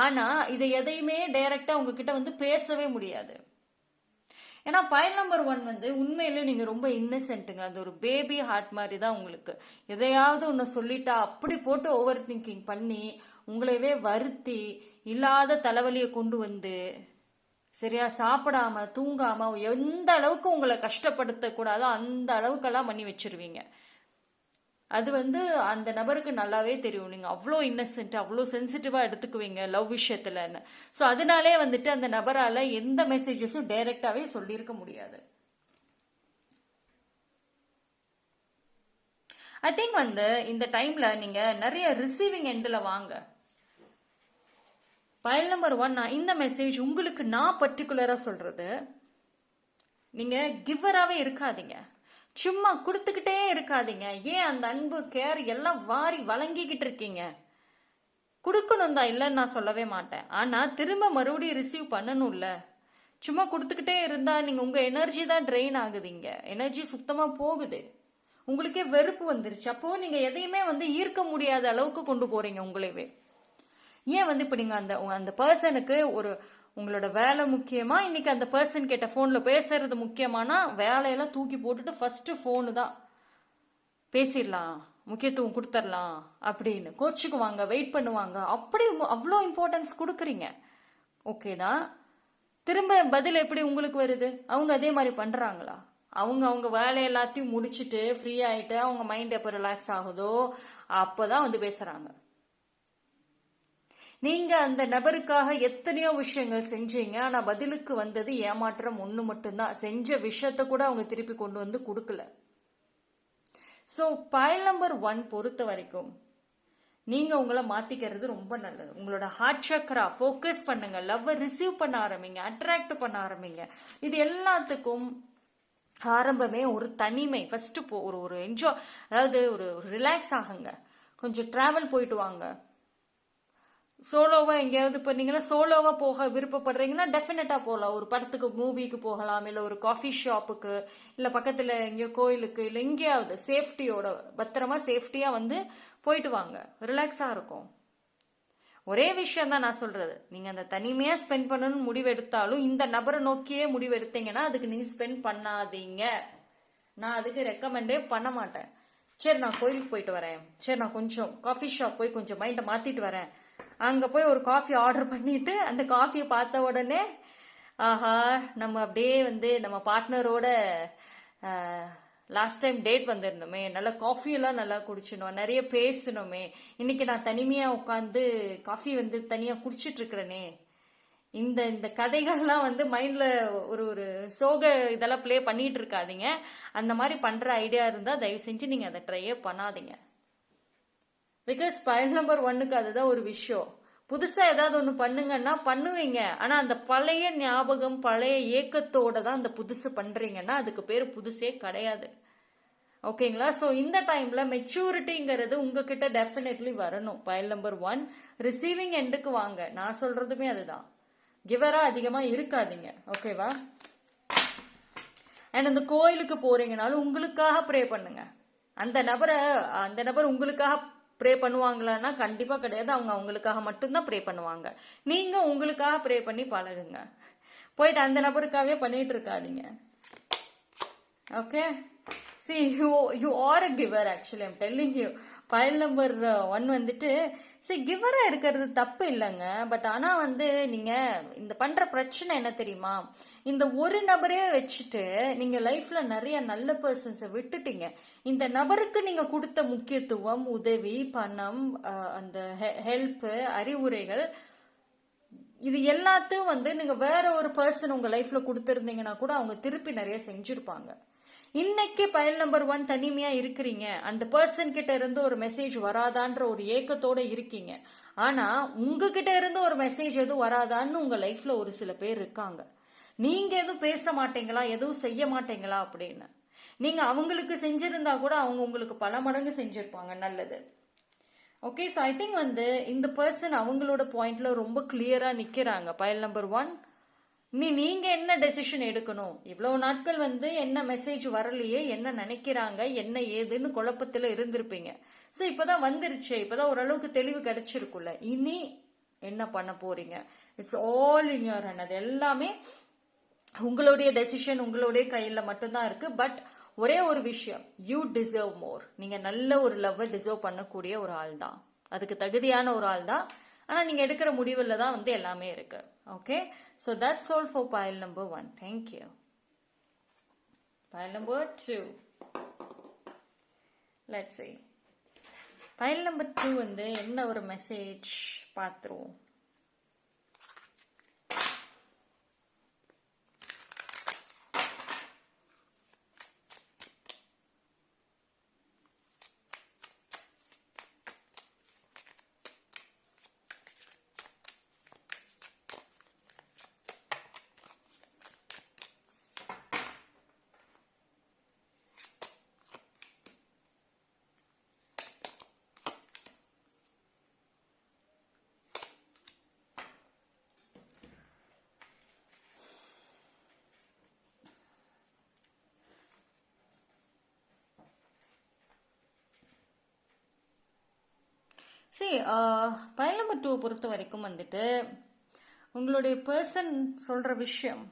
ஆனா இதை எதையுமே டைரக்டா உங்ககிட்ட வந்து பேசவே முடியாது. ஏன்னா பைல் நம்பர் 1 வந்து உண்மையிலே நீங்க ரொம்ப இன்னசென்ட்டுங்க. அது ஒரு பேபி ஹார்ட் மாதிரி தான் உங்களுக்கு. எதையாவது ஒன்று சொல்லிட்டா அப்படி போட்டு ஓவர் திங்கிங் பண்ணி உங்களையவே வருத்தி இல்லாத தலைவலியை கொண்டு வந்து சரியா சாப்பிடாம தூங்காம எந்த அளவுக்கு உங்களை கஷ்டப்படுத்த கூடாதோ அந்த அளவுக்கெல்லாம் பண்ணி வச்சிருவீங்க. அது வந்து அந்த நபருக்கு நல்லாவே தெரியும். நீங்க அவ்வளோ இன்னசென்ட் அவ்வளோ சென்சிட்டிவா எடுத்துக்குவீங்க லவ் விஷயத்துலன்னு. ஸோ அதனாலே வந்துட்டு அந்த நபரால எந்த மெசேஜஸும் டைரக்டாவே சொல்லியிருக்க முடியாது. ஐ திங்க் வந்து இந்த டைம்ல நீங்க நிறைய ரிசீவிங் எண்டில் வாங்க. பைல் நம்பர் 1 இந்த மெசேஜ் உங்களுக்கு நான் பர்டிகுலரா சொல்றது, நீங்க கிவராகவே இருக்காதீங்க. சும்மா கொடுத்துக்கிட்டே இருக்காதீங்க. ஏன் அந்த அன்பு கேர் எல்லாம் வாரி வழங்கிக்கிட்டு இருக்கீங்க. கொடுக்கணும் தான், இல்லைன்னு நான் சொல்லவே மாட்டேன். ஆனா திரும்ப மறுபடியும் ரிசீவ் பண்ணணும்ல. சும்மா கொடுத்துக்கிட்டே இருந்தா நீங்க உங்க எனர்ஜி தான் ட்ரெயின் ஆகுதுங்க. எனர்ஜி சுத்தமா போகுது. உங்களுக்கே வெறுப்பு வந்துருச்சு. அப்போ நீங்க எதையுமே வந்து ஈர்க்க முடியாத அளவுக்கு கொண்டு போறீங்க உங்களையவே. ஏன் வந்து இப்ப நீங்க அந்த பர்சனுக்கு ஒரு உங்களோட வேலை முக்கியமா, இன்னைக்கு அந்த பர்சன் கிட்ட போன்ல பேசுறது முக்கியமானா வேலையெல்லாம் தூக்கி போட்டுட்டு ஃபர்ஸ்ட் போனு தான் பேசிடலாம், முக்கியத்துவம் கொடுத்துடலாம் அப்படின்னு கோச்சுக்குவாங்க, வெயிட் பண்ணுவாங்க. அப்படி அவ்வளோ இம்பார்ட்டன்ஸ் கொடுக்குறீங்க. ஓகே தான். திரும்ப பதில் எப்படி உங்களுக்கு வருது? அவங்க அதே மாதிரி பண்றாங்களா? அவங்க வேலை எல்லாத்தையும் முடிச்சுட்டு ஃப்ரீ ஆயிட்டு அவங்க மைண்ட் எப்போ ரிலாக்ஸ் ஆகுதோ அப்பதான் வந்து பேசுறாங்க. நீங்க அந்த நபருக்காக எத்தனையோ விஷயங்கள் செஞ்சீங்க. ஆனா பதிலுக்கு வந்தது ஏமாற்றம் ஒண்ணு மட்டும்தான். செஞ்ச விஷயத்த கூட அவங்க திருப்பி கொண்டு வந்து கொடுக்கல. ஸோ பைல் நம்பர் 1 பொறுத்த வரைக்கும் நீங்க உங்களை மாத்திக்கிறது ரொம்ப நல்லது. உங்களோட ஹார்ட் சக்கரா ஃபோக்கஸ் பண்ணுங்க. லவ் ரிசீவ் பண்ண ஆரம்பிங்க, அட்ராக்ட் பண்ண ஆரம்பிங்க. இது எல்லாத்துக்கும் ஆரம்பமே ஒரு தனிமை. ஃபர்ஸ்ட் ஒரு என்ஜாய், அதாவது ஒரு ரிலாக்ஸ் ஆகுங்க. கொஞ்சம் டிராவல் போயிட்டு வாங்க. சோலோவா எங்கேயாவது பண்ணீங்கன்னா சோலோவா போக விருப்பப்படுறீங்கன்னா டெஃபினட்டா போகலாம். ஒரு படத்துக்கு, மூவிக்கு போகலாம், இல்லை ஒரு காஃபி ஷாப்புக்கு, இல்லை பக்கத்துல எங்கேயோ கோயிலுக்கு, இல்லை எங்கேயாவது சேஃப்டியோட பத்திரமா சேஃப்டியா வந்து போயிட்டு வாங்க. ரிலாக்ஸா இருக்கும். ஒரே விஷயம் தான் நான் சொல்றது, நீங்க அந்த தனிமையா ஸ்பெண்ட் பண்ணணும்னு முடிவெடுத்தாலும் இந்த நபரை நோக்கியே முடிவெடுத்தீங்கன்னா அதுக்கு நீ ஸ்பெண்ட் பண்ணாதீங்க. நான் அதுக்கு ரெக்கமெண்டே பண்ண மாட்டேன். சரி நான் கோயிலுக்கு போயிட்டு வரேன், சரி நான் கொஞ்சம் காஃபி ஷாப் போய் கொஞ்சம் மைண்டை மாத்திட்டு வரேன், அங்க போய் ஒரு காஃபி ஆர்டர் பண்ணிட்டு அந்த காஃபியை பார்த்த உடனே ஆஹா நம்ம அப்படியே வந்து நம்ம பார்ட்னரோட லாஸ்ட் டைம் டேட் வந்திருந்தோமே, நல்லா காஃபியெல்லாம் நல்லா குடிச்சினோம், நிறைய பேசணுமே, இன்னைக்கு நான் தனிமையா உட்காந்து காஃபி வந்து தனியா குடிச்சிட்டு இருக்கிறேனே, இந்த இந்த கதைகள்லாம் வந்து மைண்ட்ல ஒரு ஒரு சோக இதெல்லாம் ப்ளே பண்ணிட்டு இருக்காதீங்க. அந்த மாதிரி பண்ற ஐடியா இருந்தா தயவு செஞ்சு நீங்க அதை ட்ரையே பண்ணாதீங்க. பிகாஸ் பைல் நம்பர் 1க்கு அதுதான் ஒரு விஷயம். புதுசா ஏதாவது ஒன்று பண்ணுங்கன்னா பண்ணுவீங்க. ஆனா அந்த பழைய ஞாபகம், பழைய ஏக்கத்தோட தான் அந்த புதுசு பண்றீங்கன்னா அதுக்கு பேர் புதுசே கிடையாது. ஓகேங்களா? ஸோ இந்த டைம்ல மெச்சூரிட்டிங்கிறது உங்ககிட்ட டெஃபினெட்லி வரணும். பைல் நம்பர் 1 ரிசீவிங் எண்டுக்கு வாங்க. நான் சொல்றதுமே அதுதான். கிவரா அதிகமா இருக்காதீங்க. ஓகேவா? அண்ட் அந்த கோயிலுக்கு போறீங்கனாலும் உங்களுக்காக ப்ரே பண்ணுங்க. அந்த நபர் உங்களுக்காக ப்ரே பண்ணுவாங்களான்னா கண்டிப்பா கிடையாது. அவங்க அவங்களுக்காக மட்டும்தான் ப்ரே பண்ணுவாங்க. நீங்க உங்களுக்காக ப்ரே பண்ணி பழகுங்க. போயிட்டு அந்த நபருக்காகவே பண்ணிட்டு இருக்காதீங்க. Okay? See, you are a giver actually. I'm telling you. File number 1 வந்துட்டு கிவரா இருக்கிறது தப்பு இல்லைங்க. பட் ஆனா வந்து நீங்க இந்த பண்ற பிரச்சனை என்ன தெரியுமா? இந்த ஒரு நபரே வச்சுட்டு நீங்க லைஃப்ல நிறைய நல்ல பர்சன்ஸை விட்டுட்டீங்க. இந்த நபருக்கு நீங்க கொடுத்த முக்கியத்துவம், உதவி, பணம், அந்த ஹெல்ப், அறிவுரைகள், இது எல்லாத்தையும் வந்து நீங்க வேற ஒரு பர்சன் உங்க லைஃப்ல கொடுத்துருந்தீங்கன்னா கூட அவங்க திருப்பி நிறைய செஞ்சிருப்பாங்க. இன்னைக்கு பைல் நம்பர் 1 தனிமையா இருக்கிறீங்க. அந்த பர்சன் கிட்ட இருந்து ஒரு மெசேஜ் வராதான்ற ஒரு ஏக்கத்தோட இருக்கீங்க. ஆனா உங்ககிட்ட இருந்து ஒரு மெசேஜ் எதுவும் வராதான்னு உங்க லைஃப்ல ஒரு சில பேர் இருக்காங்க. நீங்க எதுவும் பேச மாட்டீங்களா, எதுவும் செய்ய மாட்டீங்களா அப்படின்னு. நீங்க அவங்களுக்கு செஞ்சிருந்தா கூட அவங்க உங்களுக்கு பல மடங்கு செஞ்சிருப்பாங்க நல்லது. ஓகே? ஸோ ஐ திங்க் வந்து இந்த பர்சன் அவங்களோட பாயிண்ட்ல ரொம்ப கிளியரா நிக்கிறாங்க. பைல் நம்பர் 1 நீங்க என்ன டெசிஷன் எடுக்கணும்? இவ்வளவு நாட்கள் வந்து என்ன மெசேஜ் வரலையே, என்ன நினைக்கிறாங்க, என்ன ஏதுன்னு குழப்பத்துல இருந்திருப்பீங்க. சோ இப்பதான் வந்துருச்சு, இப்பதான் ஓரளவுக்கு தெளிவு கிடைச்சிருக்குல்ல. இனி என்ன பண்ண போறீங்க? It's all in your hand. அது எல்லாமே உங்களுடைய டெசிஷன், உங்களுடைய கையில மட்டும்தான் இருக்கு. பட் ஒரே ஒரு விஷயம், யூ டிசர்வ் மோர். நீங்க நல்ல ஒரு லவ் டிசர்வ் பண்ணக்கூடிய ஒரு ஆள் தான், அதுக்கு தகுதியான ஒரு ஆள் தான். ஆனா நீங்க எடுக்கிற முடிவுல தான் வந்து எல்லாமே இருக்கு. Okay, so that's all for pile number 1. Thank you. Pile number 2, let's see. pile number 2 வந்து என்ன ஒரு மெசேஜ் பார்த்துருவோம். சரி, பைல் நம்பர் 2 பொறுத்த வரைக்கும் வந்துட்டு உங்களுடைய பர்சன் சொல்ற விஷயம்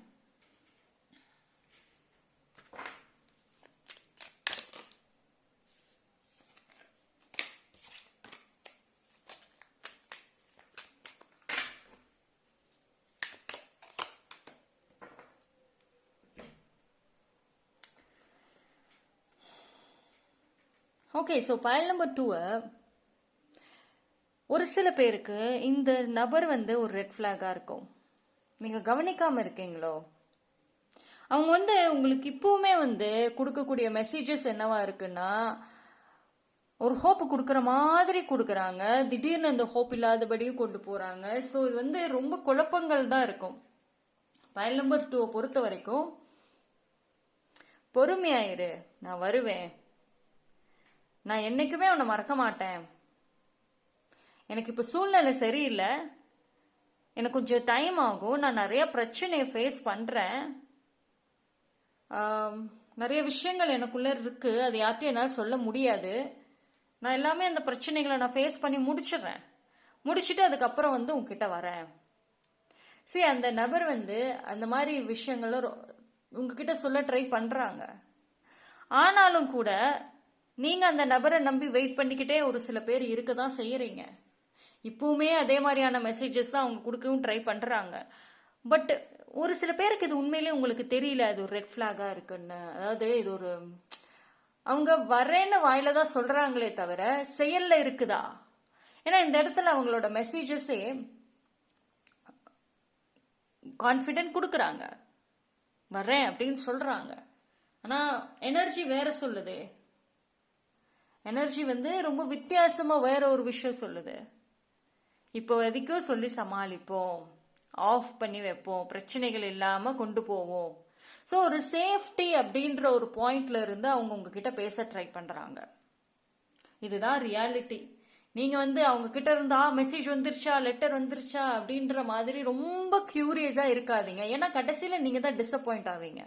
ஓகே. ஸோ பைல் நம்பர் 2 ஒரு சில பேருக்கு இந்த நபர் வந்து ஒரு ரெட் ஃபிளாகா இருக்கும். நீங்க கவனிக்காம இருக்கீங்களோ? அவங்க வந்து உங்களுக்கு இப்பவுமே வந்து கொடுக்கக்கூடிய மெசேஜஸ் என்னவா இருக்குன்னா, ஒரு ஹோப் கொடுக்குற மாதிரி கொடுக்குறாங்க, திடீர்னு அந்த ஹோப் இல்லாதபடியும் கொண்டு போறாங்க. ஸோ இது வந்து ரொம்ப குழப்பங்கள் தான் இருக்கும். பைல் நம்பர் 2 பொறுத்த வரைக்கும் பொறுமையாயிரு, நான் வருவேன், நான் என்னைக்குமே உன்னை மறக்க மாட்டேன், எனக்கு இப்போ சூழ்நிலை சரியில்லை, எனக்கு கொஞ்சம் டைம் ஆகும், நான் நிறைய பிரச்சனையை ஃபேஸ் பண்ணுறேன், நிறைய விஷயங்கள் எனக்குள்ளே இருக்குது, அது யார்ட்டையும் என்னால் சொல்ல முடியாது, நான் எல்லாமே அந்த பிரச்சனைகளை நான் ஃபேஸ் பண்ணி முடிச்சுட்டு அதுக்கப்புறம் வந்து உங்ககிட்ட வரேன். சரி, அந்த நபர் வந்து அந்த மாதிரி விஷயங்களை உங்ககிட்ட சொல்ல ட்ரை பண்ணுறாங்க. ஆனாலும் கூட நீங்கள் அந்த நபரை நம்பி வெயிட் பண்ணிக்கிட்டே ஒரு சில பேர் இருக்க தான் செய்கிறீங்க. இப்பவுமே அதே மாதிரியான மெசேஜஸ் தான் அவங்க கொடுக்கவும் ட்ரை பண்ணுறாங்க. பட் ஒரு சில பேருக்கு இது உண்மையிலே உங்களுக்கு தெரியல அது ஒரு ரெட் ஃபிளாகாக இருக்குன்னு. அதாவது இது ஒரு அவங்க வரேன்னு வாயில தான் சொல்கிறாங்களே தவிர செயலில் இருக்குதா? ஏன்னா இந்த இடத்துல அவங்களோட மெசேஜஸே கான்ஃபிடென்ட் கொடுக்குறாங்க, வரேன் அப்படின்னு சொல்கிறாங்க. ஆனால் எனர்ஜி வேற சொல்லுது. எனர்ஜி வந்து ரொம்ப வித்தியாசமாக வேற ஒரு விஷயம் சொல்லுது. இப்போ எதுக்கும் சொல்லி சமாளிப்போம், ஆஃப் பண்ணி வைப்போம், பிரச்சனைகள் இல்லாமல் கொண்டு போவோம். ஸோ ஒரு சேஃப்டி அப்படின்ற ஒரு பாயிண்ட்ல இருந்து அவங்க உங்ககிட்ட பேச ட்ரை பண்ணுறாங்க. இதுதான் ரியாலிட்டி. நீங்கள் வந்து அவங்க கிட்ட இருந்தா மெசேஜ் வந்துருச்சா, லெட்டர் வந்துருச்சா அப்படின்ற மாதிரி ரொம்ப கியூரியஸாக இருக்காதீங்க. ஏன்னா கடைசியில் நீங்கள் தான் டிசப்பாயிண்ட் ஆவீங்க.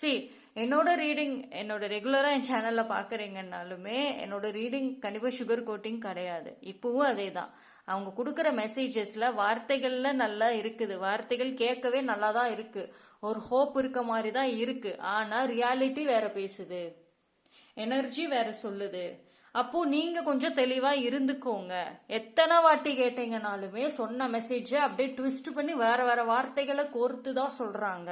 சரி, என்னோட ரீடிங், என்னோட ரெகுலராக என் சேனலில் பார்க்குறீங்கன்னாலுமே என்னோட ரீடிங் கண்டிப்பாக சுகர் கோட்டிங் கிடையாது. இப்போவும் அதே தான். அவங்க கொடுக்குற மெசேஜஸில் வார்த்தைகளில் நல்லா இருக்குது, வார்த்தைகள் கேட்கவே நல்லா தான் இருக்குது, ஒரு ஹோப் இருக்க மாதிரி தான் இருக்குது. ஆனால் ரியாலிட்டி வேற பேசுது, எனர்ஜி வேற சொல்லுது. அப்போது நீங்கள் கொஞ்சம் தெளிவாக இருந்துக்கோங்க. எத்தனை வாட்டி கேட்டீங்கனாலுமே சொன்ன மெசேஜை அப்படியே ட்விஸ்ட் பண்ணி வேற வேற வார்த்தைகளை கோர்த்து தான் சொல்கிறாங்க.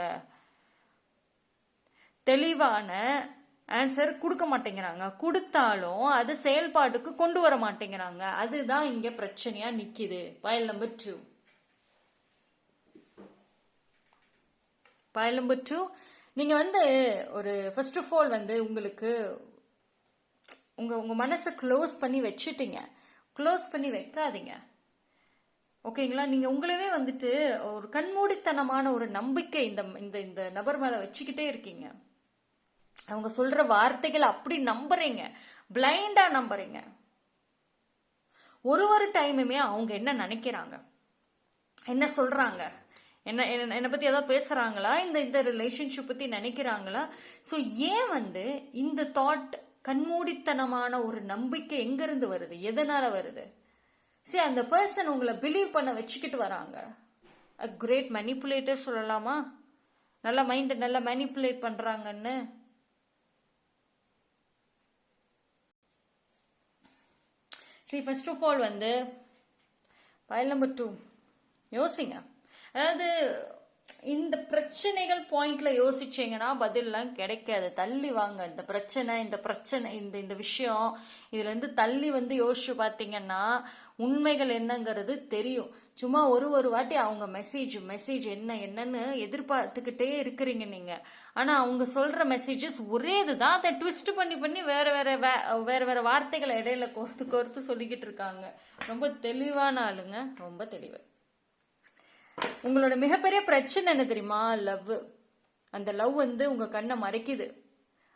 தெளிவான ஆன்சர் கொடுக்க மாட்டேங்கிறாங்க. கொடுத்தாலும் அது செயல்பாட்டுக்கு கொண்டு வர மாட்டேங்கிறாங்க. அதுதான் இங்க பிரச்சனையா நிக்குது. File number 2. பைல் நம்பர் 2, நீங்க வந்து ஒரு ஃபர்ஸ்ட் ஆஃப் ஆல் வந்து உங்களுக்கு உங்க மனசை க்ளோஸ் பண்ணி வச்சுட்டீங்க. க்ளோஸ் பண்ணி வைக்காதீங்க, ஓகேங்களா? நீங்க உங்களவே வந்துட்டு ஒரு கண்மூடித்தனமான ஒரு நம்பிக்கை இந்த நபர் மேல வச்சுக்கிட்டே இருக்கீங்க. அவங்க சொல்ற வார்த்தைகள் அப்படி நம்புறீங்க, பிளைண்டா நம்புறீங்க. ஒரு டைமுமே அவங்க என்ன நினைக்கிறாங்க, என்ன சொல்றாங்க, என்னை பத்தி ஏதாவது பேசுறாங்களா, இந்த ரிலேஷன்ஷிப் பத்தி நினைக்கிறாங்களா? ஸோ ஏன் வந்து இந்த தாட், கண்மூடித்தனமான ஒரு நம்பிக்கை எங்க இருந்து வருது, எதனால வருது? சரி, அந்த பர்சன் உங்களை பிலீவ் பண்ண வச்சுக்கிட்டு வராங்க. அ கிரேட் மேனிப்புலேட்டர் சொல்லலாமா? நல்ல மைண்ட் நல்லா மேனிப்புலேட் பண்றாங்கன்னு. சரி, ஃபர்ஸ்ட் ஆஃப் ஆல் வந்து பாயிண்ட் நம்பர் 2 யோசிங்க. அதாவது இந்த பிரச்சனைகள் பாயிண்ட்ல யோசிச்சீங்கன்னா பதில்லாம் கிடைக்காது. தள்ளி வாங்க. இந்த பிரச்சனை இந்த இந்த விஷயம் இதுல இருந்து தள்ளி வந்து யோசிச்சு பார்த்தீங்கன்னா உண்மைகள் என்னங்கிறது தெரியும். சும்மா ஒரு வாட்டி அவங்க மெசேஜ் என்னன்னு எதிர்பார்த்துக்கிட்டே இருக்கிறீங்க நீங்க. ஆனா அவங்க சொல்ற மெசேஜஸ் ஒரே இதுதான், அதை ட்விஸ்ட் பண்ணி வேற வார்த்தைகளை இடையில கோர்த்து சொல்லிக்கிட்டு இருக்காங்க. ரொம்ப தெளிவான ஆளுங்க, ரொம்ப தெளிவு. உங்களோட மிகப்பெரிய பிரச்சனை என்ன தெரியுமா? லவ். அந்த லவ் வந்து உங்க கண்ணை மறைக்குது.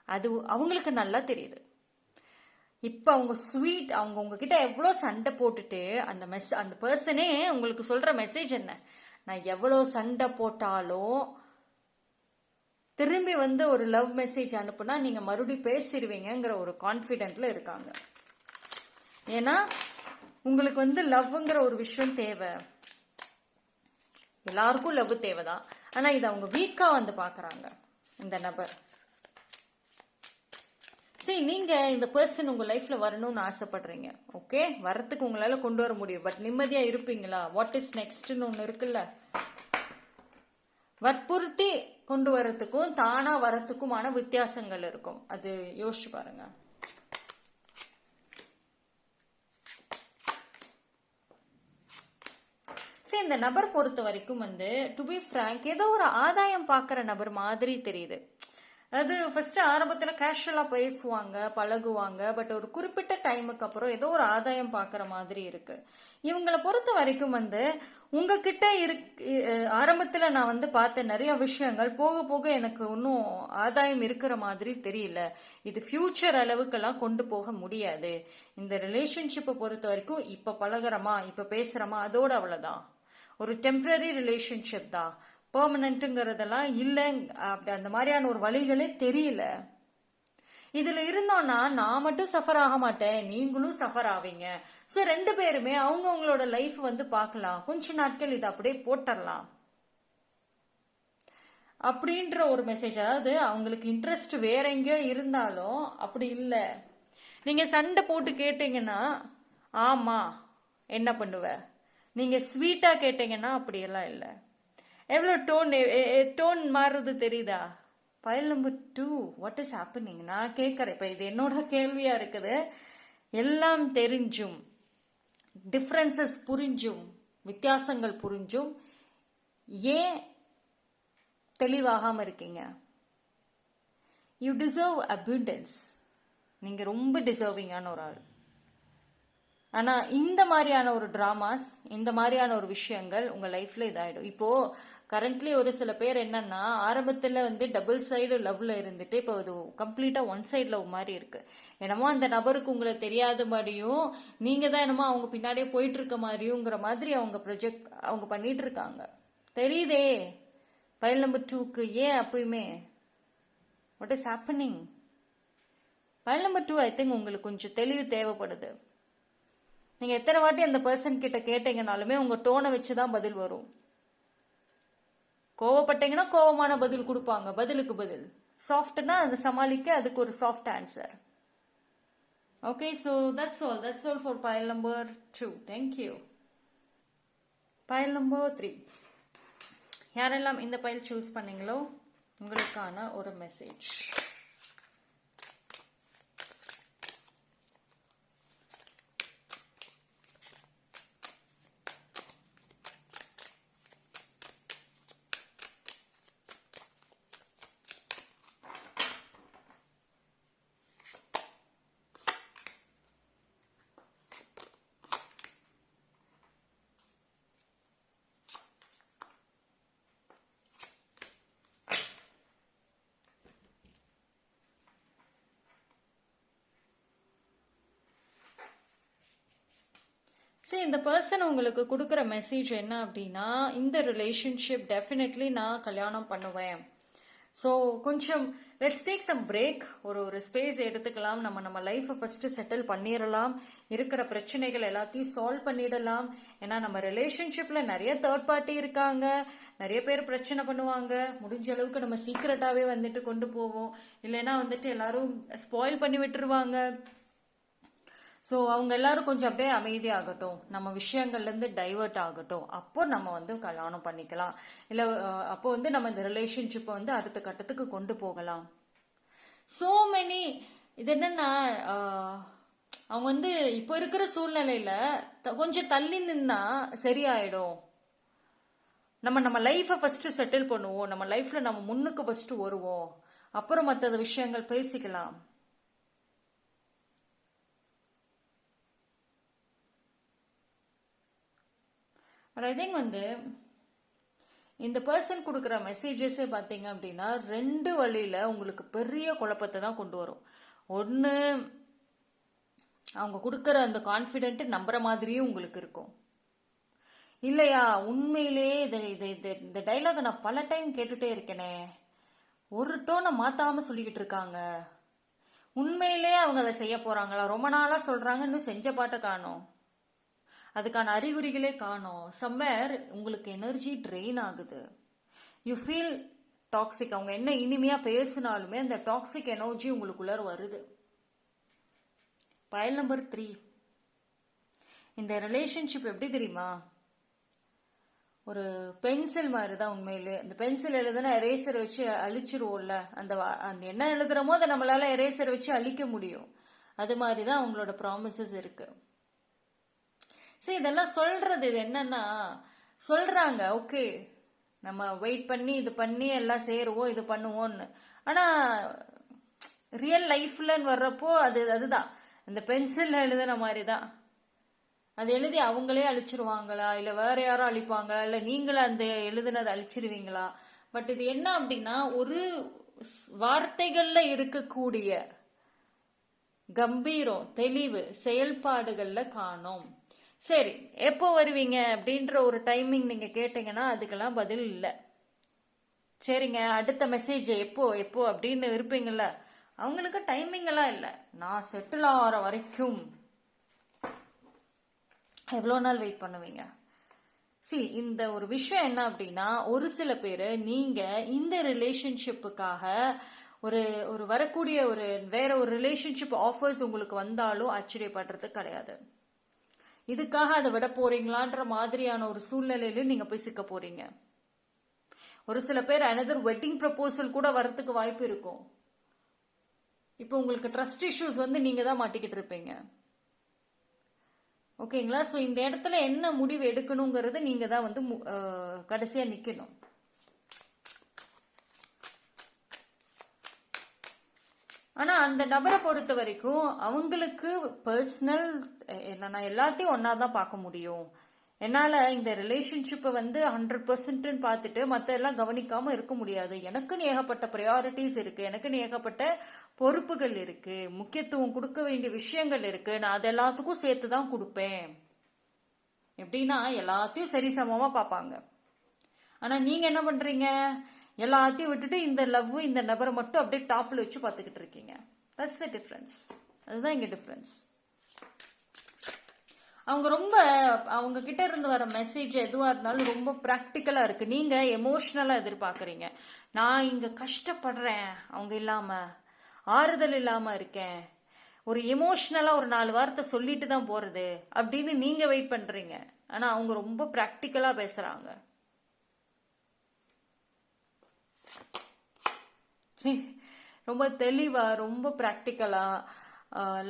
அது அவங்களுக்கு நல்லா தெரியுது. இப்ப அவங்க ஸ்வீட், அவங்க உங்ககிட்ட எவ்வளோ சண்டை போட்டுட்டு அந்த பர்சனே உங்களுக்கு சொல்ற மெசேஜ் என்ன? நான் எவ்வளோ சண்டை போட்டாலும் திரும்பி வந்து ஒரு லவ் மெசேஜ் அனுப்புனா நீங்க மறுபடியும் பேசிடுவீங்கிற ஒரு கான்ஃபிடென்ட்ல இருக்காங்க. ஏன்னா உங்களுக்கு வந்து லவ்ங்கிற ஒரு விஷயம் தேவை. எல்லாருக்கும் லவ் தேவைதான். ஆனா இதை அவங்க வீக்கா வந்து பாக்குறாங்க இந்த நபர். சரி, நீங்க இந்த பர்சன் உங்க லைஃப்ல வரணும்னு ஆசைப்படுறீங்க. ஓகே, வரத்துக்கு உங்களால கொண்டு வர முடியும். பட் நிம்மதியா இருப்பீங்களா? வாட் இஸ் நெக்ஸ்ட்னு ஒண்ணு இருக்குல்ல. வற்புறுத்தி கொண்டு வரத்துக்கும் தானா வரத்துக்குமான வித்தியாசங்கள் இருக்கும். அது யோசிச்சு பாருங்க. சரி, இந்த நபர் பொறுத்த வரைக்கும் வந்து டு பி ஃப்ராங்க் ஏதோ ஒரு ஆதாயம் பார்க்குற நபர் மாதிரி தெரியுது. அதாவது ஃபர்ஸ்ட் ஆரம்பத்துல கேஷுவலா பேசுவாங்க, பழகுவாங்க. பட் ஒரு குறிப்பிட்ட டைமுக்கு அப்புறம் ஏதோ ஒரு ஆதாயம் பார்க்குற மாதிரி இருக்கு. இவங்களை பொறுத்த வரைக்கும் வந்து உங்ககிட்ட ஆரம்பத்துல நான் வந்து பார்த்த நிறைய விஷயங்கள் போக போக எனக்கு ஒன்றும் ஆதாயம் இருக்கிற மாதிரி தெரியல. இது ஃபியூச்சர் அளவுக்கெல்லாம் கொண்டு போக முடியாது. இந்த ரிலேஷன்ஷிப்பை பொறுத்த வரைக்கும் இப்ப பழகுறமா, இப்ப பேசுறமா, அதோட அவ்வளவுதான். ஒரு டெம்பரரி ரிலேஷன்ஷிப் தான். பெர்மனன்ட்ங்கிறதெல்லாம் இல்லை. அப்படி அந்த மாதிரியான ஒரு வழிகளே தெரியல. இதுல இருந்தோம்னா நான் மட்டும் சஃபர் ஆக மாட்டேன், நீங்களும் சஃபர் ஆவீங்க. ஸோ 2 பேருமே அவங்களோட லைஃப் வந்து பார்க்கலாம். கொஞ்ச நாட்கள் இதை அப்படியே போட்டுடலாம் அப்படின்ற ஒரு மெசேஜ். அதாவது அவங்களுக்கு இன்ட்ரெஸ்ட் வேற எங்கேயோ இருந்தாலும் அப்படி இல்லை. நீங்க சண்டை போட்டு கேட்டீங்கன்னா ஆமா என்ன பண்ணுவ, நீங்க ஸ்வீட்டா கேட்டீங்கன்னா அப்படியெல்லாம் இல்லை. எவ்வளோ டோன் மாறுறது தெரியுதா? File number 2 what is happening? நான் கேட்குறேன். இப்போ இது என்னோட கேள்வியா இருக்குது. எல்லாம் தெரிஞ்சும், டிஃப்ரென்சஸ் புரிஞ்சும், வித்தியாசங்கள் புரிஞ்சும் ஏன் தெளிவாகாம இருக்கீங்க? You deserve abundance. நீங்க ரொம்ப டிசர்விங்கான ஒரு ஆள். ஆனா இந்த மாதிரியான ஒரு டிராமாஸ், இந்த மாதிரியான ஒரு விஷயங்கள் உங்க லைஃப்ல இதாயிடும். இப்போ கரண்ட்லி ஒரு சில பேர் என்னன்னா ஆரம்பத்துல வந்து டபுள் சைடு லவ்ல இருந்துட்டு இப்போ அது கம்ப்ளீட்டா ஒன் சைடு லவ் மாதிரி இருக்கு. என்னமோ அந்த நபருக்கு உங்களை தெரியாத மாதிரியும் நீங்க தான் என்னமோ அவங்க பின்னாடியே போயிட்டு இருக்க மாதிரியுங்கிற மாதிரி அவங்க பண்ணிட்டு இருக்காங்க. தெரியுதே ஃபைல் நம்பர் 2க்கு. ஏன் அப்பயுமே what is happening? File number 2 I think உங்களுக்கு கொஞ்சம் தெளிவு தேவைப்படுது. நீங்க எத்தனை வாட்டி அந்த பர்சன் கிட்ட கேட்டீங்கனாலுமே உங்க டோனை வச்சுதான் பதில் வரும். கோவப்பட்டீங்கன்னா கோவமான பதில் கொடுப்பாங்க, பதிலுக்கு பதில். சாஃப்ட்னா அதை சமாளிக்க அதுக்கு ஒரு soft answer. Okay, so that's all for file number 2. Thank you. File number 3. யாரெல்லாம் இந்த பைல் சூஸ் பண்ணீங்களோ உங்களுக்கான ஒரு மெசேஜ். சரி, இந்த பர்சன் உங்களுக்கு கொடுக்குற மெசேஜ் என்ன அப்படின்னா, இந்த ரிலேஷன்ஷிப் டெஃபினெட்லி நான் கல்யாணம் பண்ணுவேன். ஸோ கொஞ்சம் லெட்ஸ் டேக் சம் பிரேக், ஒரு ஸ்பேஸ் எடுத்துக்கலாம். நம்ம லைஃப்பை ஃபஸ்ட்டு செட்டில் பண்ணிடலாம். இருக்கிற பிரச்சனைகள் எல்லாத்தையும் சால்வ் பண்ணிடலாம். ஏன்னா நம்ம ரிலேஷன்ஷிப்பில் நிறைய தேர்ட் பார்ட்டி இருக்காங்க, நிறைய பேர் பிரச்சனை பண்ணுவாங்க. முடிஞ்ச அளவுக்கு நம்ம சீக்கிரட்டாகவே வந்துட்டு கொண்டு போவோம், இல்லைன்னா வந்துட்டு எல்லாரும் ஸ்பாயில் பண்ணி விட்டுருவாங்க. ஸோ அவங்க எல்லாரும் கொஞ்சம் அப்படியே அமைதியாகட்டும், நம்ம விஷயங்கள்லேருந்து டைவர்ட் ஆகட்டும், அப்போ நம்ம வந்து கல்யாணம் பண்ணிக்கலாம். இல்லை அப்போ வந்து நம்ம இந்த ரிலேஷன்ஷிப்பை வந்து அடுத்த கட்டத்துக்கு கொண்டு போகலாம். ஸோ மெனி இது என்னன்னா, அவங்க வந்து இப்போ இருக்கிற சூழ்நிலையில கொஞ்சம் தள்ளி நின்னா சரியாயிடும். நம்ம லைஃப்பை ஃபர்ஸ்ட் செட்டில் பண்ணுவோம், நம்ம லைஃப்ல நம்ம முன்னுக்கு ஃபர்ஸ்ட் வருவோம், அப்புறம் மற்ற விஷயங்கள் பேசிக்கலாம். பட் ஐ திங்க் வந்து இந்த பர்சன் கொடுக்குற மெசேஜஸே பார்த்தீங்க அப்படின்னா 2 வழியில் உங்களுக்கு பெரிய குழப்பத்தை தான் கொண்டு வரும். ஒன்று, அவங்க கொடுக்குற அந்த கான்ஃபிடென்ட் நம்புற மாதிரியும் உங்களுக்கு இருக்கும். இல்லையா, உண்மையிலே இந்த டைலாக் நான் பல டைம் கேட்டுட்டே இருக்கேனே, ஒரு டோனை மாற்றாமல் சொல்லிக்கிட்டு இருக்காங்க, உண்மையிலே அவங்க அதை செய்ய போகிறாங்களா? ரொம்ப நாளாக சொல்கிறாங்க, இன்னும் செஞ்ச பாட்டை காணோம், அதுக்கான அறிகுறிகளே காணோம். சம்வேர் உங்களுக்கு எனர்ஜி ட்ரெயின் ஆகுது, யூ ஃபீல் டாக்ஸிக். அவங்க என்ன இனிமையாக பேசினாலுமே அந்த டாக்ஸிக் எனர்ஜி உங்களுக்குள்ளார வருது. பயல் நம்பர் 3, இந்த ரிலேஷன்ஷிப் எப்படி தெரியுமா, ஒரு பென்சில் மாதிரி தான் உண்மையிலே. அந்த பென்சில் எழுதுனா எரேசர் வச்சு அழிச்சிருவோம்ல, அந்த என்ன எழுதுறமோ அதை நம்மளால எரேசர் வச்சு அழிக்க முடியும். அது மாதிரி தான் அவங்களோட ப்ராமிசஸ் இருக்கு. சரி, இதெல்லாம் சொல்றது இது என்னன்னா, சொல்றாங்க ஓகே நம்ம வெயிட் பண்ணி இது பண்ணி எல்லாம் சேருவோம், இது பண்ணுவோம்னு. ஆனா ரியல் லைஃப்லன்னு வர்றப்போ அதுதான் இந்த பென்சில் எழுதுன மாதிரி தான். அது எழுதி அவங்களே அழிச்சிருவாங்களா, இல்லை வேற யாரும் அழிப்பாங்களா, இல்லை நீங்களே அந்த எழுதுனதை அழிச்சிருவீங்களா? பட் இது என்ன அப்படின்னா, ஒரு வார்த்தைகள்ல இருக்கக்கூடிய கம்பீரம், தெளிவு செயல்பாடுகள்ல காணும். சரி, எப்போ வருவீங்க அப்படின்ற ஒரு டைமிங் நீங்க கேட்டீங்கன்னா அதுக்கெல்லாம் பதில் இல்லை. சரிங்க, அடுத்த மெசேஜ் எப்போ எப்போ அப்படின்னு இருப்பீங்கல்ல, அவங்களுக்கு டைமிங் எல்லாம் இல்லை. நான் செட்டில் ஆகிற வரைக்கும் எவ்வளோ நாள் வெயிட் பண்ணுவீங்க? இந்த ஒரு விஷயம் என்ன அப்படின்னா, ஒரு சில பேர் நீங்க இந்த ரிலேஷன்ஷிப்புக்காக ஒரு வரக்கூடிய வேற ஒரு ரிலேஷன்ஷிப் ஆஃபர்ஸ் உங்களுக்கு வந்தாலும் ஆச்சரியப்படுறது கிடையாது. இதுக்காக அதை விட போறீங்களான்ற மாதிரியான ஒரு சூழ்நிலையிலும் நீங்க போய் சிக்க போறீங்க. ஒரு சில பேர் அனதர் வெட்டிங் ப்ரப்போசல் கூட வரத்துக்கு வாய்ப்பு இருக்கும். இப்போ உங்களுக்கு ட்ரஸ்ட் இஷ்யூஸ் வந்து நீங்க தான் மாட்டிக்கிட்டு இருப்பீங்க. ஓகேங்களா? ஸோ இந்த இடத்துல என்ன முடிவு எடுக்கணுங்கிறது நீங்க தான் வந்து கடைசியா நிக்கணும். ஆனா அந்த நபரை பொறுத்த வரைக்கும் அவங்களுக்கு பர்சனல் என்னன்னா எல்லாத்தையும் ஒன்னாதான் பார்க்க முடியும். என்னால இந்த ரிலேஷன்ஷிப்பை வந்து 100% பார்த்துட்டு மற்ற எல்லாம் கவனிக்காம இருக்க முடியாது. எனக்குன்னு ஏகப்பட்ட ப்ரையாரிட்டிஸ் இருக்கு, எனக்குன்னு ஏகப்பட்ட பொறுப்புகள் இருக்கு, முக்கியத்துவம் கொடுக்க வேண்டிய விஷயங்கள் இருக்கு. நான் அது எல்லாத்துக்கும் சேர்த்து தான் கொடுப்பேன். எப்படின்னா எல்லாத்தையும் சரிசமமா பார்ப்பாங்க. ஆனா நீங்க என்ன பண்றீங்க, எல்லாத்தையும் விட்டுட்டு இந்த லவ் இந்த நபரை மட்டும் அப்படியே டாப்ல வச்சு பார்த்துக்கிட்டு இருக்கீங்க. That's the difference. அதுதான் இங்க டிஃபரன்ஸ். அவங்க கிட்ட இருந்து வர மெசேஜ் எதுவா இருந்தாலும் ரொம்ப ப்ராக்டிக்கலா இருக்கு. நீங்க எமோஷனலா எதிர்பார்க்கறீங்க. நான் இங்க கஷ்டப்படுறேன், அவங்க இல்லாம ஆறுதல் இல்லாம இருக்கேன், ஒரு எமோஷனலா ஒரு 4 வார்த்தை சொல்லிட்டு தான் போறது அப்படின்னு நீங்க வெயிட் பண்றீங்க. ஆனா அவங்க ரொம்ப ப்ராக்டிக்கலா பேசுறாங்க. ரொம்ப தெளிவா, ரொம்ப ப்ராக்டிக்கலா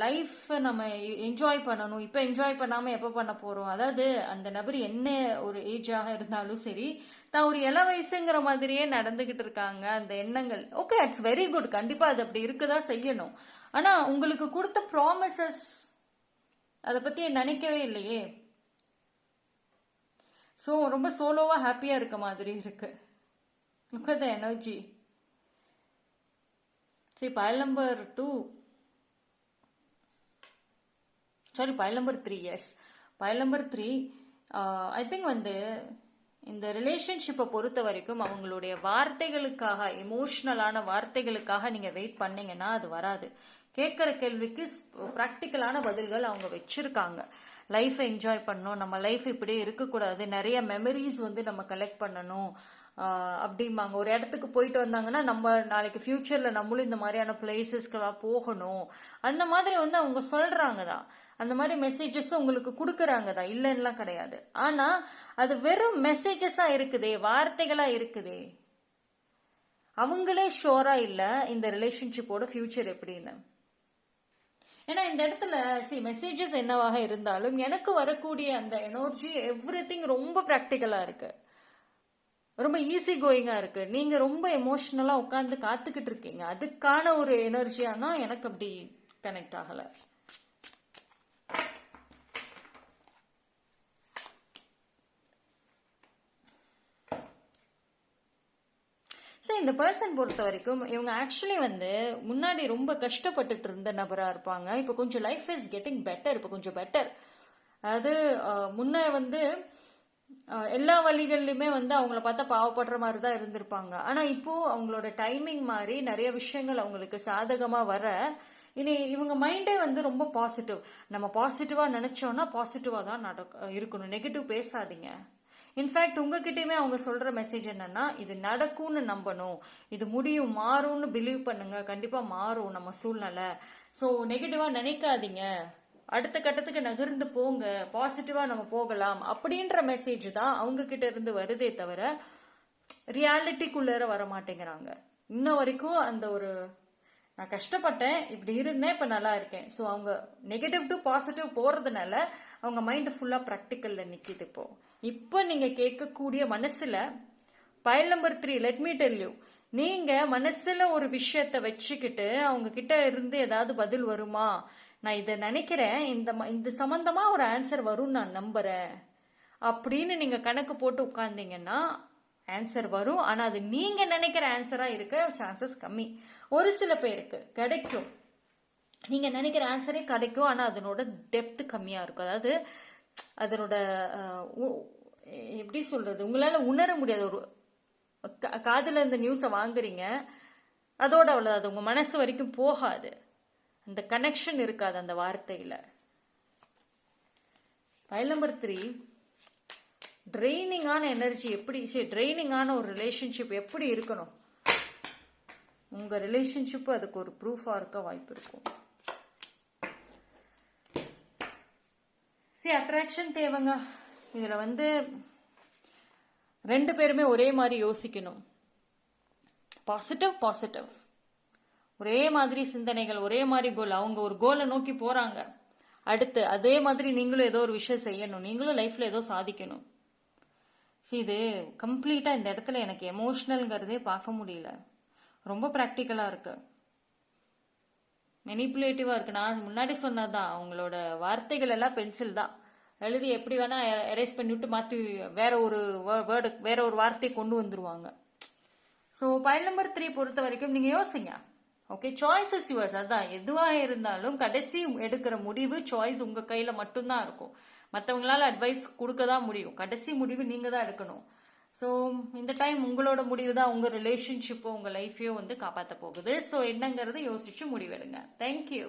லைஃப் நம்ம என்ஜாய் பண்ணணும். இப்போ என்ஜாய் பண்ணாம எப்போ பண்ண போறோம்? அதாவது அந்த நபர் என்ன ஒரு ஏஜாக இருந்தாலும் சரி, தான் ஒரு இள வயசுங்கிற மாதிரியே நடந்துகிட்டு இருக்காங்க. அந்த எண்ணங்கள் ஓகே, இட்ஸ் வெரி குட், கண்டிப்பா அது அப்படி இருக்குதான் செய்யணும். ஆனா உங்களுக்கு கொடுத்த ப்ராமிசஸ் அதை பத்தி நினைக்கவே இல்லையே. ஸோ ரொம்ப சோலோவா ஹாப்பியா இருக்க மாதிரி இருக்கு. Look at the energy. சரி, pile number 2. Sorry, pile number 3, yes. File number 3, I think வந்து இந்த ரிலேஷன்ஷிப்பை பொறுத்த வரைக்கும் அவங்களுடைய வார்த்தைகளுக்காக, எமோஷ்னலான வார்த்தைகளுக்காக நீங்கள் வெயிட் பண்ணீங்கன்னா அது வராது. கேட்குற கேள்விக்கு ப்ராக்டிக்கலான பதில்கள் அவங்க வச்சிருக்காங்க. லைஃப்பை என்ஜாய் பண்ணணும், நம்ம லைஃப் இப்படியே இருக்கக்கூடாது, நிறைய மெமரிஸ் வந்து நம்ம கலெக்ட் பண்ணணும் அப்படிம்பாங்க. ஒரு இடத்துக்கு போயிட்டு வந்தாங்கன்னா நம்ம நாளைக்கு ஃபியூச்சரில் நம்மளும் இந்த மாதிரியான பிளேசஸ்க்கெல்லாம் போகணும், அந்த மாதிரி வந்து அவங்க சொல்கிறாங்க தான். அந்த மாதிரி மெசேஜஸ் உங்களுக்கு கொடுக்குறாங்க தான், இல்லைன்னுலாம் கிடையாது. ஆனால் அது வெறும் மெசேஜஸாக இருக்குதே, வார்த்தைகளாக இருக்குதே, அவங்களே ஷோராக இல்லை இந்த ரிலேஷன்ஷிப்போட ஃபியூச்சர் எப்படின்னு. ஏன்னா இந்த இடத்துல மெசேஜஸ் என்னவாக இருந்தாலும் எனக்கு வரக்கூடிய அந்த எனர்ஜி எவ்ரிதிங் ரொம்ப ப்ராக்டிக்கலாக இருக்கு, ரொம்ப ஈஸி கோயிங்காக இருக்கு. நீங்கள் ரொம்ப எமோஷ்னலாக உட்காந்து காத்துக்கிட்டு இருக்கீங்க, அதுக்கான ஒரு எனர்ஜியானா எனக்கு அப்படி கனெக்ட் ஆகலை. சரி, இந்த பர்சன் பொறுத்த வரைக்கும் இவங்க ஆக்சுவலி வந்து முன்னாடி ரொம்ப கஷ்டப்பட்டுட்டு இருந்த நபராக இருப்பாங்க. இப்போ கொஞ்சம் லைஃப் இஸ் கெட்டிங் பெட்டர், இப்போ கொஞ்சம் பெட்டர். அதாவது முன்ன வந்து எல்லா வழிகள்லையுமே வந்து அவங்கள பார்த்தா பாவப்படுற மாதிரி தான் இருந்திருப்பாங்க. ஆனால் இப்போ அவங்களோட டைமிங் மாதிரி நிறைய விஷயங்கள் அவங்களுக்கு சாதகமாக வர, இனி இவங்க மைண்டே வந்து ரொம்ப பாசிட்டிவ். நம்ம பாசிட்டிவாக நினச்சோன்னா பாசிட்டிவாக தான் இருக்கணும், நெகட்டிவ் பேசாதீங்க. இன்ஃபேக்ட் உங்ககிட்டயுமே அவங்க சொல்ற மெசேஜ் என்னன்னா, இது நடக்கும்னு நம்பணும், இது முடியும், மாறும்னு பிலீவ் பண்ணுங்க, கண்டிப்பா மாறும் நம்ம சூழ்நிலை. ஸோ நெகட்டிவா நினைக்காதீங்க, அடுத்த கட்டத்துக்கு நகர்ந்து போங்க, பாசிட்டிவா நம்ம போகலாம் அப்படின்ற மெசேஜ் தான் அவங்க கிட்ட இருந்து வருதே தவிர ரியாலிட்டிக்குள்ளேற வர மாட்டேங்கிறாங்க. இன்ன வரைக்கும் அந்த ஒரு நான் கஷ்டப்பட்டேன், இப்படி இருந்தேன், இப்போ நல்லா இருக்கேன். ஸோ அவங்க நெகட்டிவ் டு பாசிட்டிவ் போகிறதுனால அவங்க மைண்டு ஃபுல்லாக ப்ராக்டிக்கலில் நிற்கிது. இப்போ நீங்கள் கேட்கக்கூடிய மனசில் file number 3, let me tell you, நீங்கள் மனசில் ஒரு விஷயத்தை வச்சுக்கிட்டு அவங்க கிட்ட இருந்து ஏதாவது பதில் வருமா, நான் இதை நினைக்கிறேன், இந்த சம்மந்தமாக ஒரு ஆன்சர் வரும் நான் நம்புகிறேன் அப்படின்னு நீங்கள் கணக்கு போட்டு உட்கார்ந்தீங்கன்னா ஆன்சர் வரும். ஆனால் அது நீங்கள் நினைக்கிற ஆன்சராக இருக்க சான்சஸ் கம்மி. ஒரு சில பேருக்கு கிடைக்கும், நீங்கள் நினைக்கிற ஆன்சரே கிடைக்கும், ஆனால் அதனோட டெப்த் கம்மியாக இருக்கும். அதாவது அதனோட எப்படி சொல்கிறது, உங்களால் உணர முடியாது. ஒரு காதில் இந்த நியூஸை வாங்குறீங்க, அதோட அவ்வளோ, அது உங்கள் மனசு வரைக்கும் போகாது, அந்த கனெக்ஷன் இருக்காது அந்த வார்த்தையில். ஃபைல் நம்பர் 3, ட்ரெயினிங்கான எனர்ஜி எப்படி, ட்ரெயினிங்கான ஒரு ரிலேஷன்ஷிப் எப்படி இருக்கணும், உங்கள் ரிலேஷன்ஷிப்பு அதுக்கு ஒரு ப்ரூஃபாக இருக்க வாய்ப்பு இருக்கும். அட்ராக்ஷன் தேவைங்க. இதில் வந்து 2 பேருமே ஒரே மாதிரி யோசிக்கணும், பாசிட்டிவ், ஒரே மாதிரி சிந்தனைகள், ஒரே மாதிரி கோல். அவங்க ஒரு கோலை நோக்கி போகிறாங்க, அடுத்து அதே மாதிரி நீங்களும் ஏதோ ஒரு விஷயம் செய்யணும், நீங்களும் லைஃப்பில் ஏதோ சாதிக்கணும். இது கம்ப்ளீட்டாக இந்த இடத்துல எனக்கு எமோஷ்னல்ங்கிறதே பார்க்க முடியல, ரொம்ப ப்ராக்டிக்கலாக இருக்கு, மெனிப்புலேட்டிவாக இருக்குது. நான் முன்னாடி சொன்னதான், அவங்களோட வார்த்தைகள் எல்லாம் பென்சில் தான், எழுதி எப்படி வேணால் எரேஸ் பண்ணிவிட்டு மாற்றி வேற ஒரு வேர்டு, வேற ஒரு வார்த்தையை கொண்டு வந்துருவாங்க. ஸோ பைல் நம்பர் 3 பொறுத்த வரைக்கும் நீங்கள் யோசிங்க. Okay, choice is yours. அதுதான், எதுவாக இருந்தாலும் கடைசி எடுக்கிற முடிவு சாய்ஸ் உங்கள் கையில் மட்டும்தான் இருக்கும். மற்றவங்களால அட்வைஸ் கொடுக்க தான் முடியும், கடைசி முடிவு நீங்கள் தான் எடுக்கணும். ஸோ இந்த டைம் உங்களோட முடிவு தான் உங்கள் ரிலேஷன்ஷிப்போ உங்கள் லைஃப்பையோ வந்து காப்பாற்ற போகுது. ஸோ என்னங்கிறது யோசிச்சு முடிவெடுங்க. தேங்க்யூ.